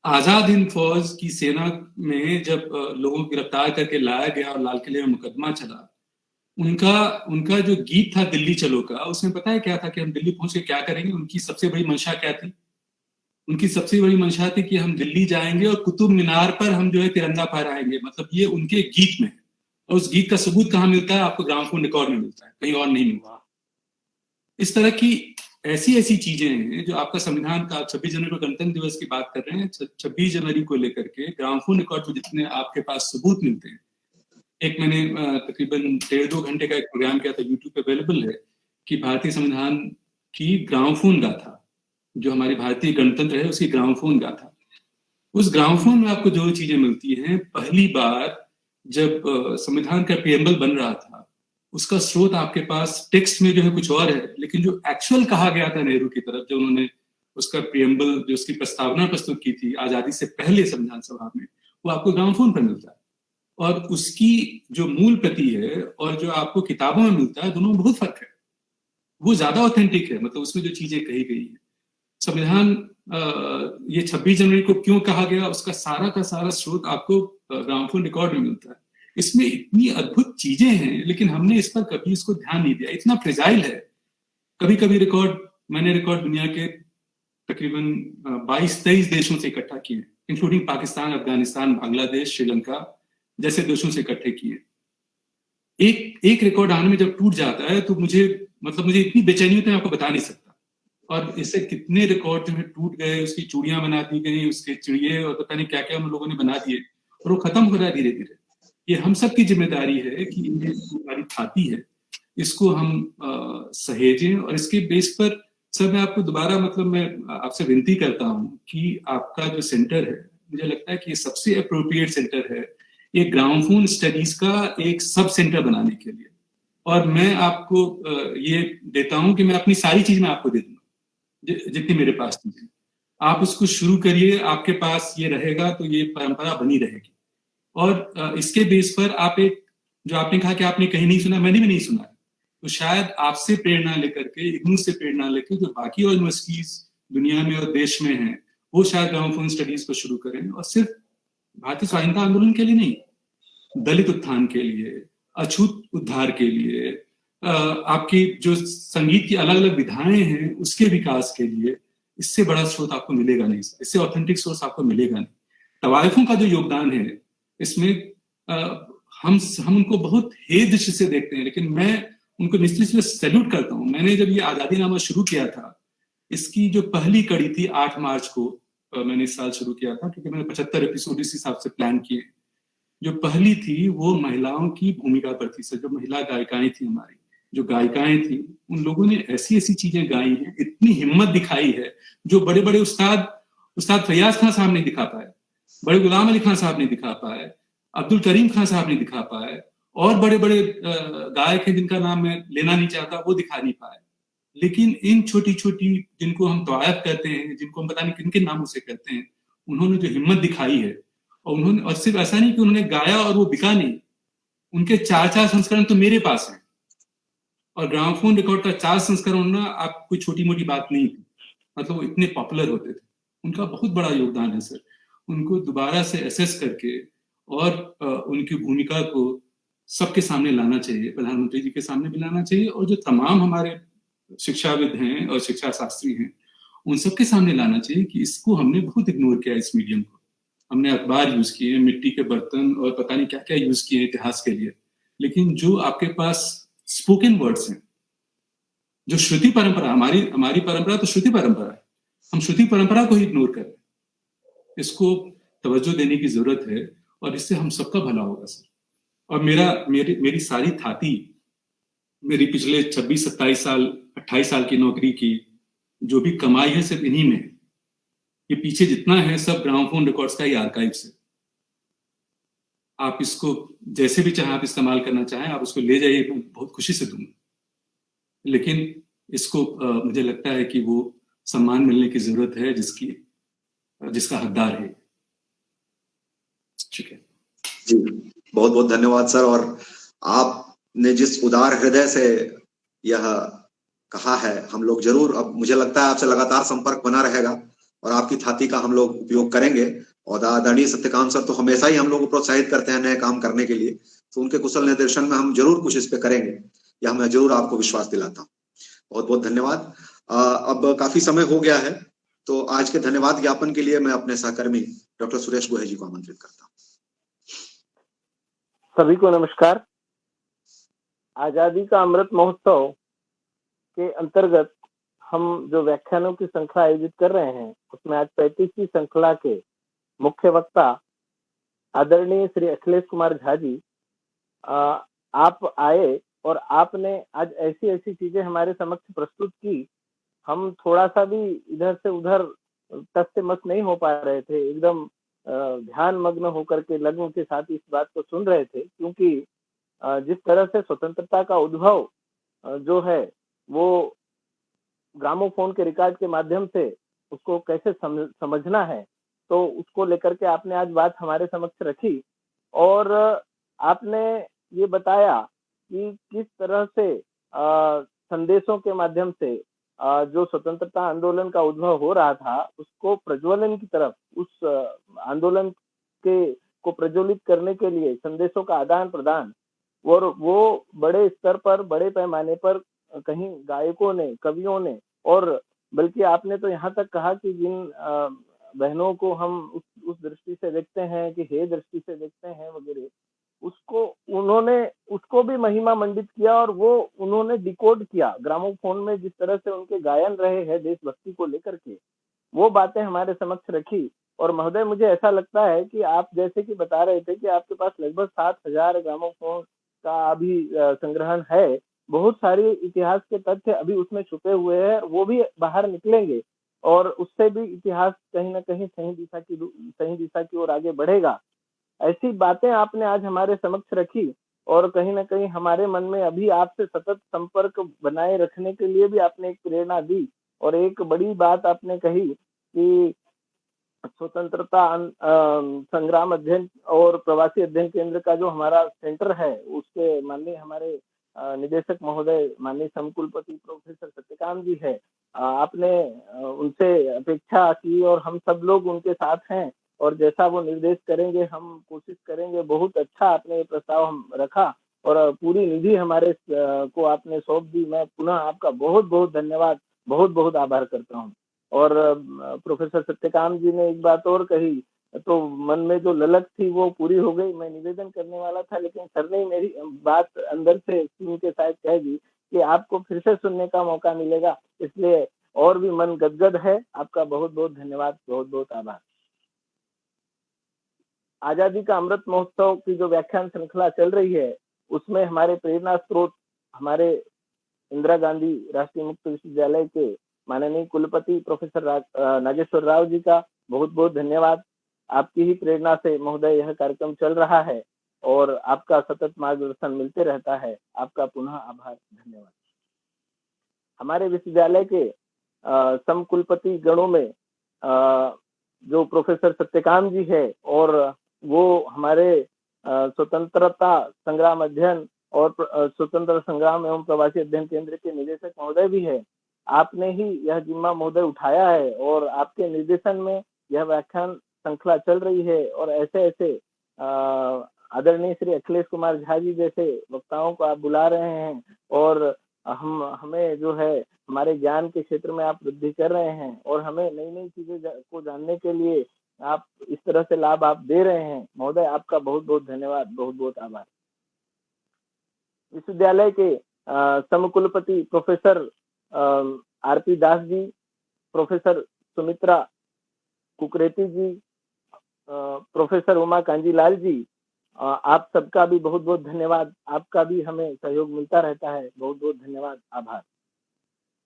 आजाद हिंद फौज की सेना में जब लोगों को गिरफ्तार करके लाया गया और लाल किले में मुकदमा चला, उनका जो गीत था दिल्ली चलो का, उसमें पता है क्या था कि हम दिल्ली पहुंच के क्या करेंगे। उनकी सबसे बड़ी मंशा क्या थी? उनकी सबसे बड़ी मंशा थी कि हम दिल्ली जाएंगे और कुतुब मीनार पर हम जो है तिरंगा फहराएंगे। मतलब ये उनके गीत में, और उस गीत का सबूत कहाँ मिलता है? आपको ग्रामोफोन रिकॉर्ड में मिलता है, कहीं और नहीं मिलता। इस तरह की ऐसी ऐसी चीजें हैं जो आपका संविधान का, 26 जनवरी को गणतंत्र दिवस की बात कर रहे हैं, 26 जनवरी को लेकर के ग्रामोफोन रिकॉर्ड में जितने आपके पास सबूत मिलते हैं। एक मैंने तकरीबन 1.5-2 घंटे का एक प्रोग्राम किया था, यूट्यूब पे अवेलेबल है, कि भारतीय संविधान की ग्रामोफोन गाथा, जो हमारी भारतीय गणतंत्र है उसकी ग्रामोफोन गाथा। उस ग्रामोफोन में आपको जो चीजें मिलती हैं, पहली बार जब संविधान का प्रिएम्बल बन रहा था, उसका स्रोत आपके पास टेक्स्ट में जो है कुछ और है, लेकिन जो एक्चुअल कहा गया था नेहरू की तरफ, जो उन्होंने उसका प्रिएम्बल, जो उसकी प्रस्तावना प्रस्तुत की थी आजादी से पहले संविधान सभा में, वो आपको ग्रामोफोन पर मिलता है। और उसकी जो मूल प्रति है और जो आपको किताबों में मिलता है, दोनों में बहुत फर्क है। वो ज्यादा ऑथेंटिक है, मतलब उसमें जो चीजें कही गई है। संविधान ये 26 जनवरी को क्यों कहा गया, उसका सारा का सारा स्रोत आपको ग्रामोफोन रिकॉर्ड में मिलता है। इसमें इतनी अद्भुत चीजें हैं, लेकिन हमने इस पर कभी इसको ध्यान नहीं दिया। इतना फ्रेजाइल है। कभी कभी मैंने रिकॉर्ड दुनिया के तकरीबन 22-23 देशों से इकट्ठा किए, इंक्लूडिंग पाकिस्तान, अफगानिस्तान, बांग्लादेश, श्रीलंका जैसे देशों से इकट्ठे किए। एक रिकॉर्ड आने में जब टूट जाता है तो मुझे इतनी बेचैनी होती है, आपको बता नहीं सकता। और इससे कितने रिकॉर्ड जो है टूट गए, उसकी चूड़ियां बना दी गई, उसके चिड़िए और पता नहीं क्या क्या उन लोगों ने बना दिए, और वो खत्म हो रहा है धीरे धीरे। ये हम सब की जिम्मेदारी है कि ये हमारी थाती है, इसको हम सहेजें। और इसके बेस पर सर मैं आपको दोबारा मैं आपसे विनती करता हूँ कि आपका जो सेंटर है, मुझे लगता है कि ये सबसे अप्रोप्रिएट सेंटर है एक ग्रामोफोन स्टडीज का एक सब सेंटर बनाने के लिए। और मैं आपको ये देता हूं कि मैं अपनी सारी चीज में आपको दे दूंगा, जितनी मेरे पास चीजें, आप उसको शुरू करिए। आपके पास ये रहेगा तो ये परंपरा बनी रहेगी। और इसके बेस पर आप जो आपने कहा कि आपने कहीं नहीं सुना, मैंने भी नहीं सुना, तो शायद आपसे प्रेरणा लेकर के, इग्नू से प्रेरणा लेकर जो बाकी और यूनिवर्सिटीज दुनिया में और देश में हैं, वो शायद ग्रामोफोन स्टडीज को शुरू करें। और सिर्फ भारतीय स्वाधीनता आंदोलन के लिए नहीं, दलित उत्थान के लिए, अछूत उद्धार के लिए, आपकी जो संगीत की अलग अलग विधाएं हैं उसके विकास के लिए, इससे बड़ा स्रोत आपको मिलेगा नहीं, इससे ऑथेंटिक सोर्स आपको मिलेगा नहीं। तवाइफों का जो योगदान है इसमें हम उनको बहुत हे दृष्टि से देखते हैं, लेकिन मैं उनको निश्चित रूप से सैल्यूट करता हूँ। मैंने जब ये आजादी नामा शुरू किया था, इसकी जो पहली कड़ी थी 8 मार्च को मैंने इस साल शुरू किया था, क्योंकि मैंने 75 एपिसोड इस हिसाब से प्लान किए। जो पहली थी वो महिलाओं की भूमिका पर थी सर। जो महिला गायिकाएं थी, हमारी जो गायिकाएं थी, उन लोगों ने ऐसी ऐसी चीजें गाई हैं, इतनी हिम्मत दिखाई है, जो बड़े बड़े उस्ताद फैयाज खान साहब नहीं दिखा पाए, बड़े गुलाम अली खान साहब नहीं दिखा पाए, अब्दुल करीम खान साहब नहीं दिखा पाए, और बड़े बड़े गायक हैं जिनका नाम मैं लेना नहीं चाहता, वो दिखा नहीं पाए। लेकिन इन छोटी छोटी, जिनको हम तवायफ कहते हैं, जिनको हम पता नहीं किन किन नामों से कहते हैं, उन्होंने जो हिम्मत दिखाई है, और सिर्फ ऐसा नहीं कि उन्होंने गाया और वो बिका नहीं, उनके 4 संस्करण तो मेरे पास हैं। और ग्रामोफोन रिकॉर्ड का 4 संस्करण होना आप कोई छोटी मोटी बात नहीं थी, वो इतने पॉपुलर होते थे। उनका बहुत बड़ा योगदान है सर। उनको दोबारा से एसेस करके और उनकी भूमिका को सबके सामने लाना चाहिए, प्रधानमंत्री जी के सामने भी लाना चाहिए, और जो तमाम हमारे शिक्षाविद हैं और शिक्षा शास्त्री हैं, उन सबके सामने लाना चाहिए कि इसको हमने बहुत इग्नोर किया। इस मीडियम को हमने अखबार यूज किए, मिट्टी के बर्तन और पता नहीं क्या क्या यूज किए इतिहास के लिए, लेकिन जो आपके पास स्पोकन वर्ड्स हैं, जो श्रुति परंपरा, हमारी परंपरा तो श्रुति परंपरा है, हम श्रुति परंपरा को ही इग्नोर कर रहे हैं। इसको तवज्जो देने की जरूरत है, और इससे हम सबका भला होगा सर। और मेरी सारी थाती, मेरी पिछले 26-27 साल 28 साल की नौकरी की जो भी कमाई है, सिर्फ इन्हीं में है। ये पीछे जितना है सब ग्रामोफोन रिकॉर्ड्स का ही आर्काइव से। आप इसको जैसे भी चाहे आप इस्तेमाल करना चाहें, आप उसको ले जाइए, बहुत खुशी से दूंगा। लेकिन इसको मुझे लगता है कि वो सम्मान मिलने की जरूरत है जिसका हकदार है। ठीक है जी, बहुत बहुत धन्यवाद सर। और आपने जिस उदार हृदय से यह कहा है, हम लोग जरूर, अब मुझे लगता है आपसे लगातार संपर्क बना रहेगा और आपकी थाती का हम लोग उपयोग करेंगे। और आदरणीय सत्यकाम सर तो हमेशा ही हम लोग को प्रोत्साहित करते हैं नए काम करने के लिए, तो उनके कुशल निर्देशन में हम जरूर कुछ इस पे करेंगे, यह मैं जरूर आपको विश्वास दिलाता हूँ। बहुत बहुत धन्यवाद। अब काफी समय हो गया है, तो आज के धन्यवाद ज्ञापन के लिए मैं अपने सहकर्मी डॉक्टर सुरेश गोहे जी को आमंत्रित करता हूँ। सभी को नमस्कार। आजादी का अमृत महोत्सव के अंतर्गत हम जो व्याख्यानों की श्रृंखला आयोजित कर रहे हैं, उसमें आज 35वीं श्रृंखला के मुख्य वक्ता आदरणीय श्री अखिलेश कुमार झा जी आप आए और आपने आज ऐसी ऐसी चीजें हमारे समक्ष प्रस्तुत की, हम थोड़ा सा भी इधर से उधर तस से मस नहीं हो पा रहे थे, एकदम ध्यान मग्न होकर के लग्न के साथ इस बात को सुन रहे थे, क्योंकि जिस तरह से स्वतंत्रता का उद्भव जो है वो ग्रामोफोन के रिकॉर्ड के माध्यम से उसको कैसे समझना है, तो उसको लेकर के आपने आज बात हमारे समक्ष रखी और आपने ये बताया कि किस तरह से संदेशों के माध्यम से जो स्वतंत्रता आंदोलन का उद्भव हो रहा था उसको प्रज्वलन की तरफ, उस आंदोलन को प्रज्वलित करने के लिए संदेशों का आदान प्रदान, और वो बड़े स्तर पर, बड़े पैमाने पर कहीं गायकों ने, कवियों ने, और बल्कि आपने तो यहाँ तक कहा कि जिन बहनों को हम उस दृष्टि से देखते हैं कि हे दृष्टि से देखते हैं वगैरह, उसको भी महिमा मंडित किया और वो उन्होंने डिकोड किया ग्रामोफोन में, जिस तरह से उनके गायन रहे हैं देशभक्ति को लेकर के, वो बातें हमारे समक्ष रखी। और महोदय, मुझे ऐसा लगता है कि आप जैसे कि बता रहे थे कि आपके पास लगभग 7,000 ग्रामोफोन का अभी संग्रहण है, बहुत सारे इतिहास के तथ्य अभी उसमें छुपे हुए हैं, वो भी बाहर निकलेंगे और उससे भी इतिहास कहीं ना कहीं सही दिशा की ओर आगे बढ़ेगा। ऐसी बातें आपने आज हमारे समक्ष रखी और कहीं ना कहीं हमारे मन में अभी आपसे सतत संपर्क बनाए रखने के लिए भी आपने एक प्रेरणा दी। और एक बड़ी बात आपने कही कि स्वतंत्रता संग्राम अध्ययन और प्रवासी अध्ययन केंद्र का जो हमारा सेंटर है, उसके माननीय हमारे निदेशक महोदय माननीय समकुलपति प्रोफेसर सत्यकाम जी है, आपने उनसे अपेक्षा की और हम सब लोग उनके साथ हैं और जैसा वो निर्देश करेंगे हम कोशिश करेंगे। बहुत अच्छा आपने ये प्रस्ताव हम रखा और पूरी निधि हमारे को आपने सौंप दी। मैं पुनः आपका बहुत बहुत धन्यवाद, बहुत बहुत आभार करता हूँ। और प्रोफेसर सत्यकाम जी ने एक बात और कही, तो मन में जो ललक थी वो पूरी हो गई। मैं निवेदन करने वाला था लेकिन सर ने मेरी बात अंदर से सुन के शायद कह दी कि आपको फिर से सुनने का मौका मिलेगा, इसलिए और भी मन गदगद है। आपका बहुत बहुत धन्यवाद, बहुत बहुत आभार। आजादी का अमृत महोत्सव की जो व्याख्यान श्रृंखला चल रही है, उसमें हमारे प्रेरणा स्रोत हमारे इंदिरा गांधी राष्ट्रीय मुक्त विश्वविद्यालय के माननीय कुलपति प्रोफेसर नागेश्वर राव जी का बहुत बहुत धन्यवाद। आपकी ही प्रेरणा से महोदय यह कार्यक्रम चल रहा है और आपका सतत मार्गदर्शन मिलते रहता है। आपका पुनः आभार, धन्यवाद। हमारे विश्वविद्यालय के समकुलपति गणों में जो प्रोफेसर सत्यकाम जी है और वो हमारे स्वतंत्रता संग्राम अध्ययन और स्वतंत्र संग्राम एवं प्रवासी अध्ययन केंद्र के निदेशक महोदय भी है। आपने ही यह जिम्मा महोदय उठाया है और आपके निर्देशन में यह व्याख्यान श्रृंखला चल रही है और ऐसे ऐसे आदरणीय श्री अखिलेश कुमार झा जी जैसे वक्ताओं को आप बुला रहे हैं और हमें जो है हमारे ज्ञान के क्षेत्र में आप वृद्धि कर रहे हैं और हमें नई नई चीजें को जानने के लिए आप इस तरह से लाभ आप दे रहे हैं। महोदय, आपका बहुत बहुत धन्यवाद, बहुत बहुत आभार। विश्वविद्यालय के समकुलपति professor RP Das ji, professor Sumitra Kukreti जी, प्रोफेसर उमा कांजीलाल जी, आप सबका भी बहुत बहुत धन्यवाद। आपका भी हमें सहयोग मिलता रहता है, बहुत बहुत धन्यवाद, आभार।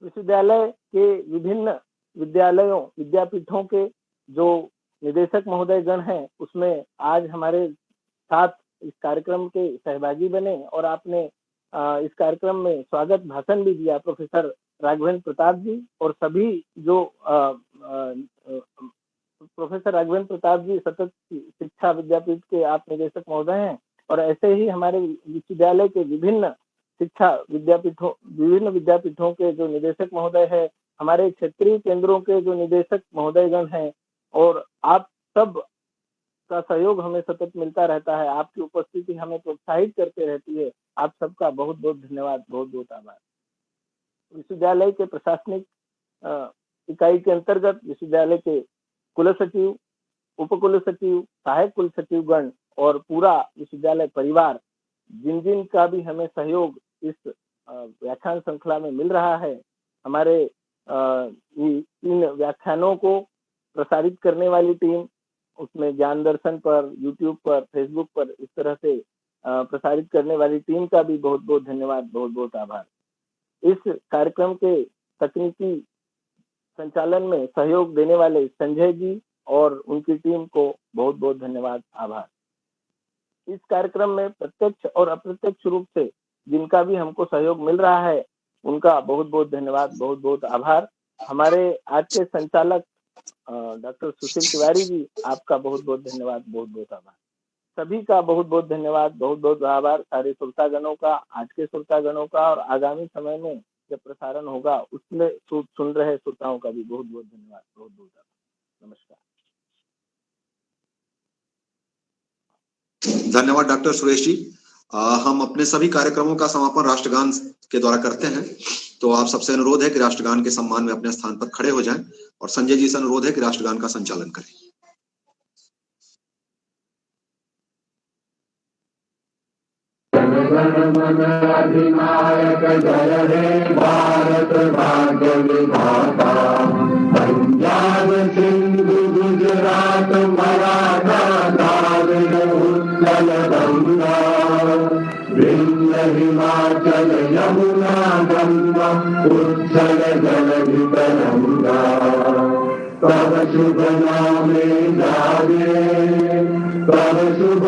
विश्वविद्यालय के विभिन्न विद्यापीठों के जो निदेशक महोदय गण हैं, उसमें आज हमारे साथ इस कार्यक्रम के सहभागी बने और आपने इस कार्यक्रम में स्वागत भाषण भी दिया। प्रोफेसर राघवेंद्र प्रताप जी और सभी जो प्रोफेसर राघवेंद्र प्रताप जी सतत शिक्षा विद्यापीठ के आप निदेशक महोदय हैं, और ऐसे ही हमारे विश्वविद्यालय के विभिन्न विद्यापीठों के जो निदेशक महोदय है, हमारे क्षेत्रीय केंद्रों के जो निदेशक महोदयगण हैं, और आप सब का सहयोग हमें सतत मिलता रहता है। आपकी उपस्थिति हमें प्रोत्साहित करते रहती है। आप सबका बहुत बहुत धन्यवाद, बहुत बहुत आभार। विश्वविद्यालय के प्रशासनिक इकाई के अंतर्गत विश्वविद्यालय के कुल सचिव, उप कुल सचिव, सहायक कुल सचिवगण और पूरा विश्वविद्यालय परिवार, जिन जिन का भी हमें सहयोग इस व्याख्यान श्रृंखला में मिल रहा है, हमारे इन व्याख्यानों को प्रसारित करने वाली टीम, उसमें ज्ञान दर्शन पर, यूट्यूब पर, फेसबुक पर इस तरह से प्रसारित करने वाली टीम का भी बहुत बहुत धन्यवाद, बहुत बहुत आभार। इस कार्यक्रम के तकनीकी संचालन में सहयोग देने वाले संजय जी और उनकी टीम को बहुत बहुत धन्यवाद, आभार। इस कार्यक्रम में प्रत्यक्ष और अप्रत्यक्ष रूप से जिनका भी हमको सहयोग मिल रहा है, उनका बहुत बहुत धन्यवाद, बहुत बहुत आभार। हमारे आज के संचालक डॉक्टर सुशील तिवारी जी, आपका बहुत बहुत धन्यवाद, बहुत बहुत आभार। सभी का बहुत बहुत धन्यवाद, बहुत बहुत आभार। सारे श्रोतागणों का, आज के श्रोतागणों का, और आगामी समय में जब प्रसारण होगा उसमें सुन रहे श्रोताओं का भी बहुत बहुत धन्यवाद, बहुत बहुत आभार। नमस्कार। धन्यवाद डॉक्टर सुरेश जी। हम अपने सभी कार्यक्रमों का समापन राष्ट्रगान के द्वारा करते हैं, तो आप सबसे अनुरोध है कि राष्ट्रगान के सम्मान में अपने स्थान पर खड़े हो जाएं, और संजय जी से अनुरोध है कि राष्ट्रगान का संचालन करें। जन मन अधिनायक जय हे भारत भाग्य विधाता, पंजाब सिंधु गुजरात मराठा द्राविड़ उत्कल गंगा, विंध्य हिमाचल यमुना गंगा, उच्छल जलधि तरंगा, तब शुभ नामे जागे, तब शुभ